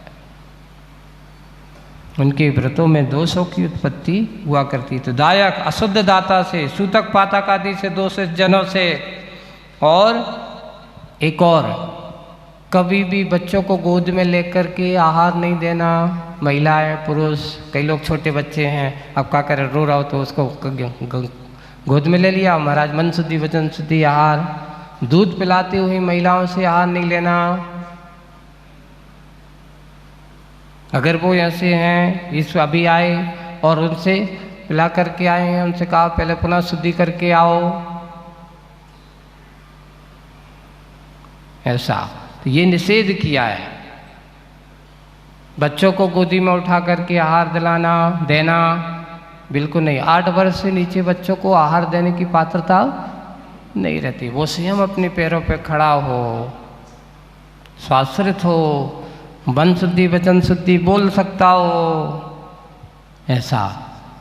उनके व्रतों में दोषों की उत्पत्ति हुआ करती। तो दायक अशुद्ध दाता से, सूतक पातक आदि से, दोषित जनों से। और एक और, कभी भी बच्चों को गोद में लेकर के आहार नहीं देना। महिलाएं, पुरुष, कई लोग छोटे बच्चे हैं, अब क्या करें, रो रहा हो तो उसको गोद में ले लिया, महाराज मन शुद्धि वचन शुद्धि आहार। दूध पिलाती हुई महिलाओं से आहार नहीं लेना। अगर वो ऐसे हैं, इस अभी आए और उनसे पिला करके आए हैं, उनसे कहा पहले पुनः शुद्धि करके आओ, ऐसा, तो ये निषेध किया है। बच्चों को गोदी में उठा करके आहार दिलाना, देना बिल्कुल नहीं। 8 वर्ष से नीचे बच्चों को आहार देने की पात्रता नहीं रहती। वो स्वयं अपने पैरों पे खड़ा हो, स्वाश्रित हो, मन शुद्धि वचन शुद्धि बोल सकता हो, ऐसा,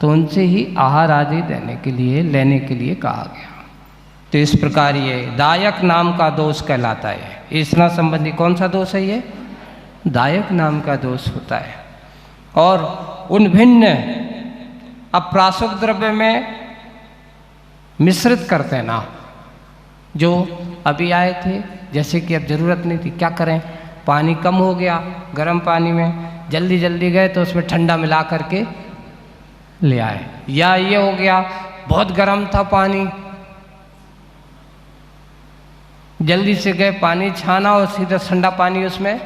तो उनसे ही आहार आदि देने के लिए, लेने के लिए कहा गया। तो इस प्रकार ये दायक नाम का दोष कहलाता है। ईसना संबंधी कौन सा दोष है ये? दायक नाम का दोष होता है। और उन भिन्न अप्रासुक द्रव्य में मिश्रित करते ना, जो अभी आए थे, जैसे कि अब ज़रूरत नहीं थी, क्या करें, पानी कम हो गया, गर्म पानी में जल्दी जल्दी गए तो उसमें ठंडा मिला करके ले आए। या ये हो गया बहुत गर्म था पानी, जल्दी से गए पानी छाना और सीधा ठंडा पानी उसमें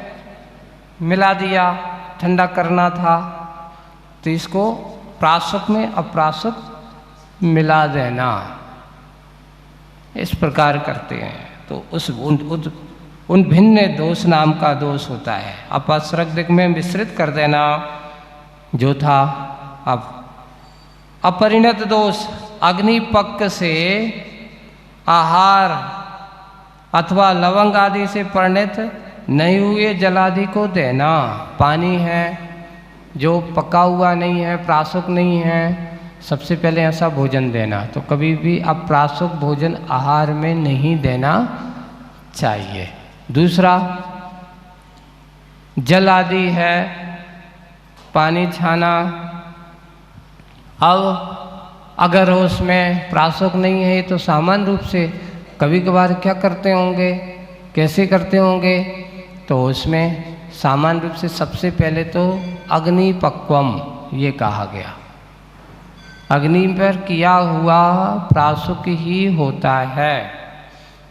मिला दिया, ठंडा करना था, तो इसको प्राशक में अप्राशक मिला देना, इस प्रकार करते हैं। तो उन भिन्न दोष नाम का दोष होता है। अपसर्ग दिक् में मिश्रित कर देना जो था। अब अपरिणत दोष, अग्निपक्व से आहार अथवा लवंग आदि से परिणत नहीं हुए जल आदि को देना। पानी है जो पका हुआ नहीं है, प्राशुक नहीं है, सबसे पहले ऐसा भोजन देना। तो कभी भी अप्राशुक भोजन आहार में नहीं देना चाहिए। दूसरा, जल आदि है, पानी छाना, अब अगर उसमें प्राशुक नहीं है तो सामान्य रूप से कभी कभार क्या करते होंगे, कैसे करते होंगे, तो उसमें सामान्य रूप से सबसे पहले तो अग्निपक्वम ये कहा गया, अग्नि पर किया हुआ प्राशुक ही होता है।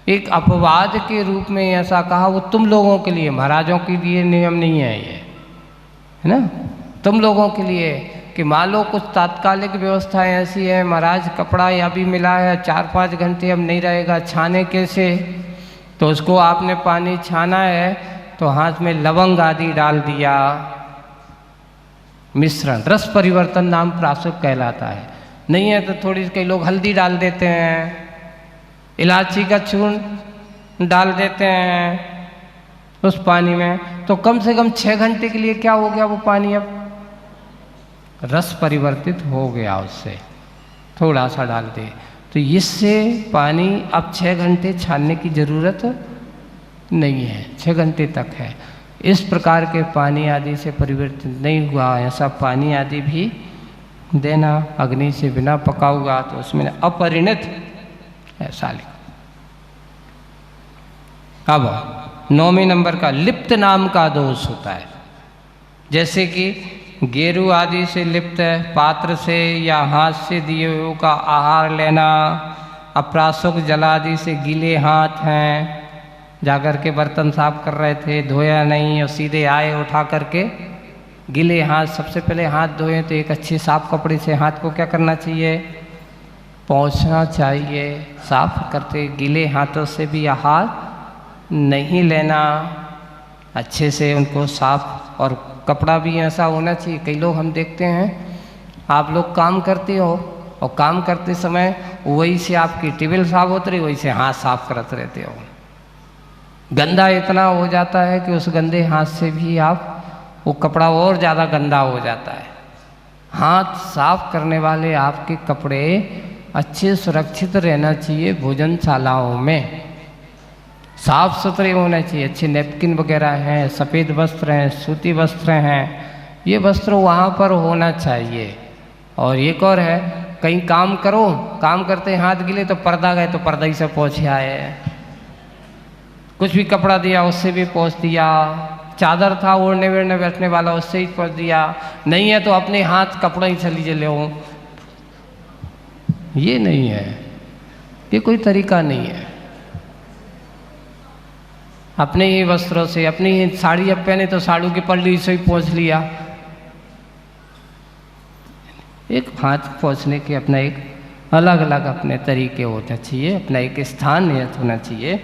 एक अपवाद के रूप में ऐसा कहा, वो तुम लोगों के लिए, महाराजों के लिए नियम नहीं है ये, है ना, तुम लोगों के लिए, कि मान लो कुछ तात्कालिक व्यवस्थाएं ऐसी है, महाराज कपड़ा या भी मिला है 4-5 घंटे अब नहीं रहेगा, छाने कैसे, तो उसको आपने पानी छाना है तो हाथ में लवंग आदि डाल दिया, मिश्रण, रस परिवर्तन नाम प्राशुक कहलाता है। नहीं है तो थोड़ी कई लोग हल्दी डाल देते हैं, इलायची का चूर्ण डाल देते हैं उस पानी में, तो कम से कम 6 घंटे के लिए क्या हो गया, वो पानी अब रस परिवर्तित हो गया, उससे थोड़ा सा डाल दे तो इससे पानी अब 6 घंटे छानने की ज़रूरत नहीं है, 6 घंटे तक है। इस प्रकार के पानी आदि से परिवर्तित नहीं हुआ ऐसा पानी आदि भी देना, अग्नि से बिना पका हुआ, तो उसमें अपरिणत ऐसा लिखा। अब 9वें नंबर का लिप्त नाम का दोष होता है, जैसे कि गेरू आदि से लिप्त पात्र से या हाथ से दिए हुए का आहार लेना, अप्राशुक जल आदि से गीले हाथ हैं, जाकर के बर्तन साफ कर रहे थे, धोया नहीं और सीधे आए उठा करके गीले हाथ, सबसे पहले हाथ धोए तो एक अच्छे साफ कपड़े से हाथ को क्या करना चाहिए, पोंछना चाहिए, साफ करते गीले हाथों से भी आहार नहीं लेना, अच्छे से उनको साफ, और कपड़ा भी ऐसा होना चाहिए। कई लोग हम देखते हैं, आप लोग काम करते हो और काम करते समय वही से आपकी टेबल साफ होती रही, वही से हाथ साफ करते रहते हो, गंदा इतना हो जाता है कि उस गंदे हाथ से भी आप वो कपड़ा और ज़्यादा गंदा हो जाता है। हाथ साफ करने वाले आपके कपड़े अच्छे सुरक्षित रहना चाहिए, भोजनशालाओं में साफ सुथरे होने चाहिए, अच्छे नैपकिन वगैरह हैं, सफ़ेद वस्त्र हैं, सूती वस्त्र हैं, ये वस्त्र वहाँ पर होना चाहिए। और एक और है, कहीं काम करो, काम करते हाथ गिले तो पर्दा गए तो पर्दा ही से पोंछे आए, कुछ भी कपड़ा दिया उससे भी पोंछ दिया, चादर था ओढ़ने वेढ़ने बैठने वाला उससे ही पोंछ दिया, नहीं है तो अपने हाथ कपड़ा ही चली चले हो, ये नहीं है, ये कोई तरीका नहीं है। अपने ही वस्त्रों से, अपनी ही साड़ी अब पहने तो साड़ू की पल्ली से ही पोंछ लिया, एक हाथ पोंछने के अपना एक अलग अलग अपने तरीके होना चाहिए, अपना एक स्थान नियत होना चाहिए,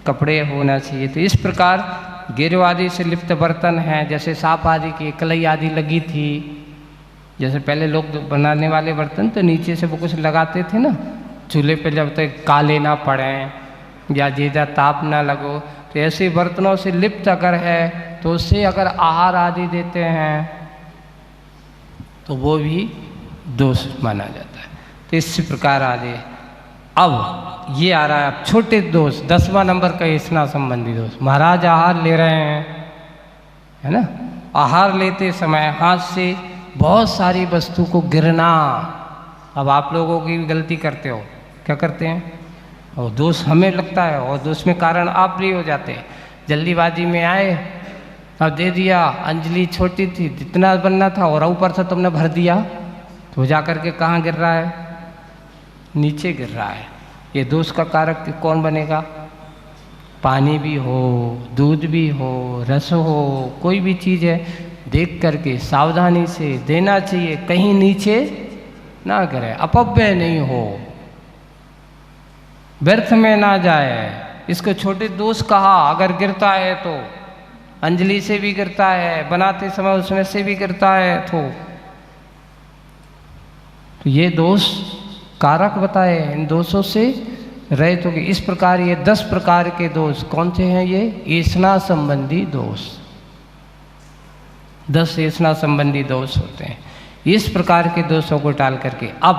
कपड़े होना चाहिए। तो इस प्रकार गिरो आदि से लिप्त बर्तन हैं, जैसे सांप आदि की कलई आदि लगी थी, जैसे पहले लोग बनाने वाले बर्तन तो नीचे से वो कुछ लगाते थे ना चूल्हे पे, जब तक काले ना पड़े या ज़्यादा ताप ना लगो, तो ऐसे बर्तनों से लिप्त अगर है तो उससे अगर आहार आदि देते हैं तो वो भी दोष माना जाता है। तो इसी प्रकार आदि। अब ये आ रहा है अब छोटे दोष, 10वां नंबर का स्नान संबंधी दोष। महाराज आहार ले रहे हैं, है ना, आहार लेते समय हाथ से बहुत सारी वस्तु को गिरना। अब आप लोगों की गलती करते हो, क्या करते हैं, और दोष हमें लगता है और दोष में कारण आप भी हो जाते हैं। जल्दीबाजी में आए, अब दे दिया, अंजलि छोटी थी, जितना बनना था और ऊपर से तुमने भर दिया, तो जा कर के कहाँ गिर रहा है? नीचे गिर रहा है। ये दोष का कारक कौन बनेगा? पानी भी हो, दूध भी हो, रस हो, कोई भी चीज़ है, देख करके सावधानी से देना चाहिए, कहीं नीचे ना गिरे, अपव्यय नहीं हो, व्यर्थ में ना जाए। इसको छोटे दोष कहा। अगर गिरता है तो अंजलि से भी गिरता है, बनाते समय उसमें से भी गिरता है, तो ये दोष कारक बताए। इन दोषों से रहित होगी। इस प्रकार ये 10 प्रकार के दोष कौन से हैं? ये ऐसना संबंधी दोष, 10 ऐसना संबंधी दोष होते हैं। इस प्रकार के दोषों को टाल करके अब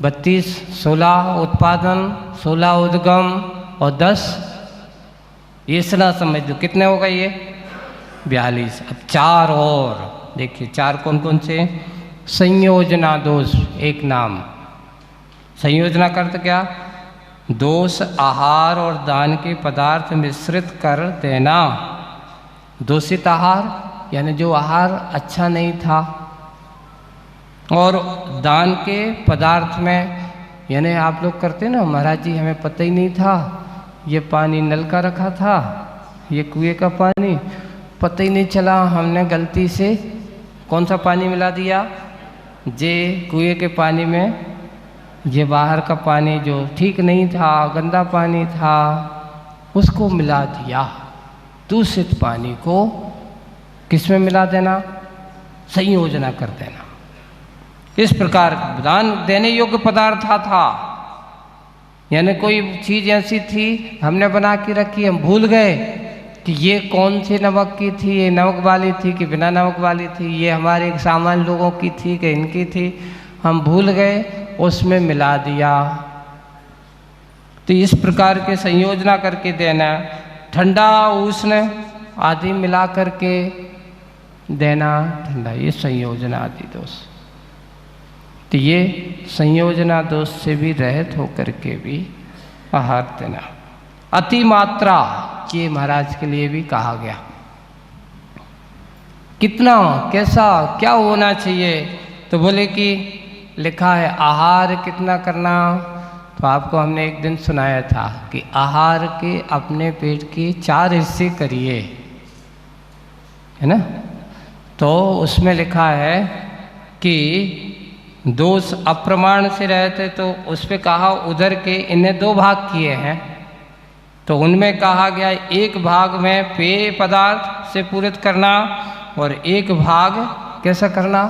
32, 16 उत्पादन, 16 उद्गम और 10 ऐसना संबंधी। कितने हो गए ये? 42। अब 4 और देखिए, 4 कौन कौन से? संयोजना दोष एक नाम। संयोजना का अर्थ क्या? दोष आहार और दान के पदार्थ मिश्रित कर देना। दूषित आहार यानी जो आहार अच्छा नहीं था, और दान के पदार्थ में यानी आप लोग करते ना, महाराज जी हमें पता ही नहीं था, ये पानी नल का रखा था, ये कुएं का पानी, पता ही नहीं चला, हमने गलती से कौन सा पानी मिला दिया? जे कुएं के पानी में ये बाहर का पानी जो ठीक नहीं था, गंदा पानी था, उसको मिला दिया। दूषित पानी को किस में मिला देना? संयोजना कर देना। इस प्रकार दान देने योग्य पदार्थ था, यानी कोई चीज़ ऐसी थी हमने बना के रखी, हम भूल गए कि ये कौन सी नमक की थी, ये नमक वाली थी कि बिना नमक वाली थी, ये हमारे सामान्य लोगों की थी कि इनकी थी, हम भूल गए, उसमें मिला दिया। तो इस प्रकार के संयोजना करके देना। ठंडा उष्ण आदि मिला करके देना ठंडा, ये संयोजना आदि दोष। तो ये संयोजना दोष से भी रहित होकर के भी आहार देना। अति मात्रा, ये महाराज के लिए भी कहा गया। कितना, कैसा, क्या होना चाहिए? तो बोले कि लिखा है आहार कितना करना। तो आपको हमने एक दिन सुनाया था कि आहार के अपने पेट के 4 हिस्से करिए, है ना। तो उसमें लिखा है कि दोष अप्रमाण से रहते, तो उस पर कहा उदर के इन्हें 2 भाग किए हैं। तो उनमें कहा गया 1 भाग में पेय पदार्थ से पूरित करना और 1 भाग कैसा करना?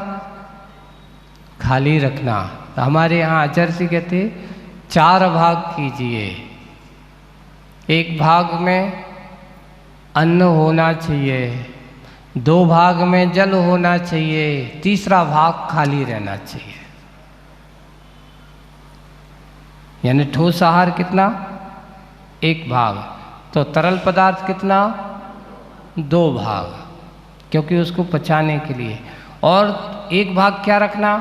खाली रखना। तो हमारे यहाँ आचार्य जी कहते 4 भाग कीजिए। 1 भाग में अन्न होना चाहिए, 2 भाग में जल होना चाहिए, तीसरा भाग खाली रहना चाहिए। यानी ठोस आहार कितना? 1 भाग। तो तरल पदार्थ कितना? 2 भाग, क्योंकि उसको पचाने के लिए। और 1 भाग क्या रखना?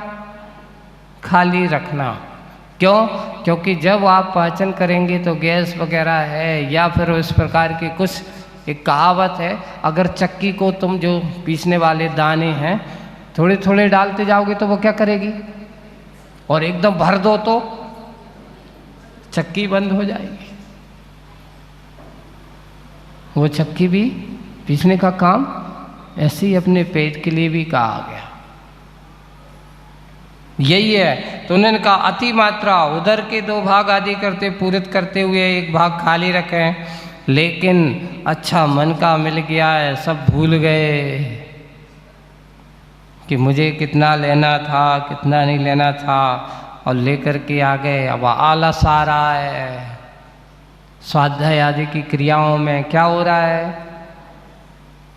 खाली रखना। क्यों? क्योंकि जब आप पाचन करेंगे तो गैस वगैरह है या फिर इस प्रकार की कुछ, एक कहावत है, अगर चक्की को तुम जो पीसने वाले दाने हैं थोड़े थोड़े डालते जाओगे तो वो क्या करेगी? और एकदम भर दो तो चक्की बंद हो जाएगी। वो चक्की भी पीसने का काम ऐसे ही अपने पेट के लिए भी कहा गया। यही है। तो उन्होंने कहा अति मात्रा, उदर के 2 भाग आदि करते पूरित करते हुए 1 भाग खाली रखें। लेकिन अच्छा मन का मिल गया है, सब भूल गए कि मुझे कितना लेना था, कितना नहीं लेना था, और लेकर के आ गए। अब आलस आ रहा है, स्वाध्याय आदि की क्रियाओं में क्या हो रहा है?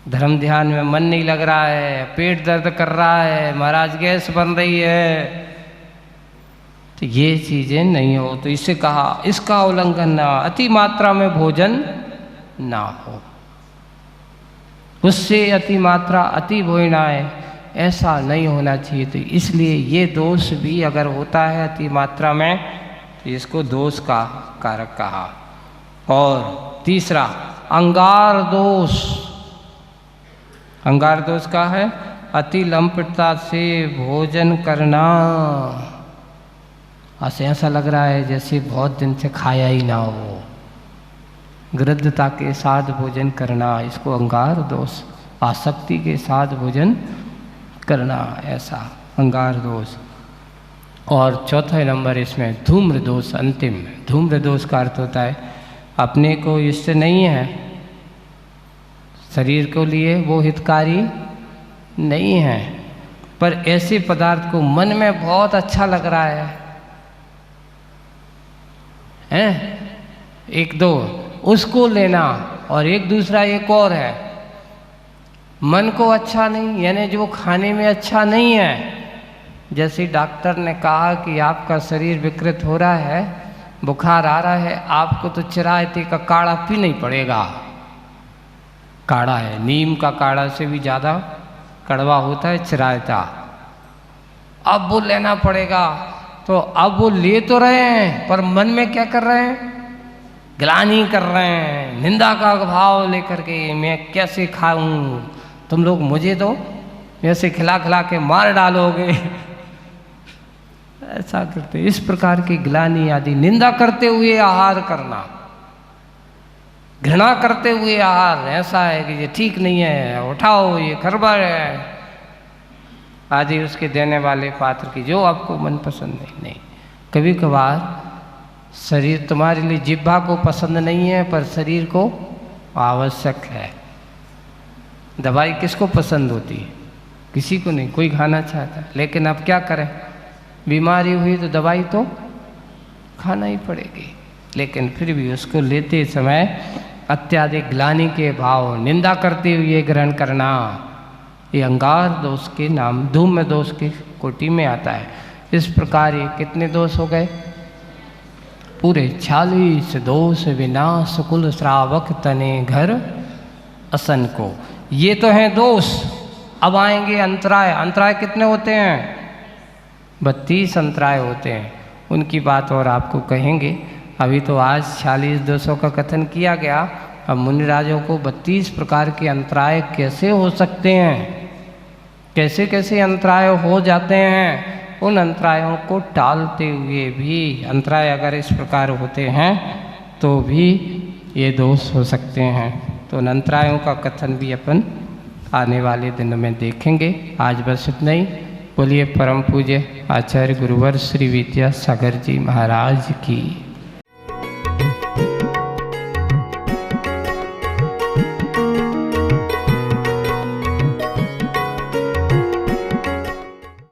धर्म ध्यान में मन नहीं लग रहा है, पेट दर्द कर रहा है, महाराज गैस बन रही है। तो ये चीज़ें नहीं हो। तो इससे कहा इसका उल्लंघन ना, अति मात्रा में भोजन ना हो, उससे अति मात्रा अति भोजनाय ऐसा नहीं होना चाहिए। तो इसलिए ये दोष भी अगर होता है अति मात्रा में तो इसको दोष का कारक कहा। और तीसरा अंगार दोष। अंगार दोष का है अति लंपटता से भोजन करना। ऐसा लग रहा है जैसे बहुत दिन से खाया ही ना हो, गृद्धता के साथ भोजन करना, इसको अंगार दोष। आसक्ति के साथ भोजन करना, ऐसा अंगार दोष। और चौथा नंबर इसमें धूम्र दोष, अंतिम। धूम्र दोष का अर्थ होता है अपने को इष्ट नहीं है, शरीर को लिए वो हितकारी नहीं है, पर ऐसे पदार्थ को मन में बहुत अच्छा लग रहा है एक दो उसको लेना, और एक दूसरा एक और है मन को अच्छा नहीं, यानी जो खाने में अच्छा नहीं है। जैसे डॉक्टर ने कहा कि आपका शरीर विकृत हो रहा है, बुखार आ रहा है, आपको तो चिरायते का काढ़ा पीना ही पड़ेगा। काढ़ा है, नीम का काढ़ा से भी ज़्यादा कड़वा होता है चिरायता, अब वो लेना पड़ेगा। तो अब वो ले तो रहे हैं, पर मन में क्या कर रहे हैं? ग्लानि कर रहे हैं, निंदा का भाव लेकर के, मैं कैसे खाऊं, तुम लोग मुझे तो ऐसे खिला खिला के मार डालोगे, ऐसा करते। इस प्रकार की ग्लानि आदि, निंदा करते हुए आहार करना, घृणा करते हुए आहार, ऐसा है कि ये ठीक नहीं है, उठाओ ये गड़बड़ है आदि, उसके देने वाले पात्र की जो आपको मनपसंद नहीं। कभी कभार शरीर तुम्हारे लिए जिह्वा को पसंद नहीं है, पर शरीर को आवश्यक है। दवाई किसको पसंद होती है? किसी को नहीं, कोई खाना चाहता है, लेकिन अब क्या करें, बीमारी हुई तो दवाई तो खाना ही पड़ेगी। लेकिन फिर भी उसको लेते समय अत्याधिक ग्लानि के भाव, निंदा करते हुए ग्रहण करना, ये अंगार दोष के नाम, धूम्र दोष की कोटि में आता है। इस प्रकार ये कितने दोष हो गए? पूरे 46 दोष विनाश कुल श्रावक तने घर असन को। ये तो हैं दोष। अब आएंगे अंतराय। अंतराय कितने होते हैं? 32 अंतराय होते हैं, उनकी बात और आपको कहेंगे। अभी तो आज 46 दोषों का कथन किया गया। अब मुनिराजों को 32 प्रकार के अंतराय कैसे हो सकते हैं, कैसे कैसे अंतराय हो जाते हैं, उन अंतरायों को टालते हुए भी, अंतराय अगर इस प्रकार होते हैं तो भी ये दोष हो सकते हैं। तो उन अंतरायों का कथन भी अपन आने वाले दिनों में देखेंगे। आज बस इतना ही। बोलिए परम पूज्य आचार्य गुरुवर श्री विद्यासागर जी महाराज की।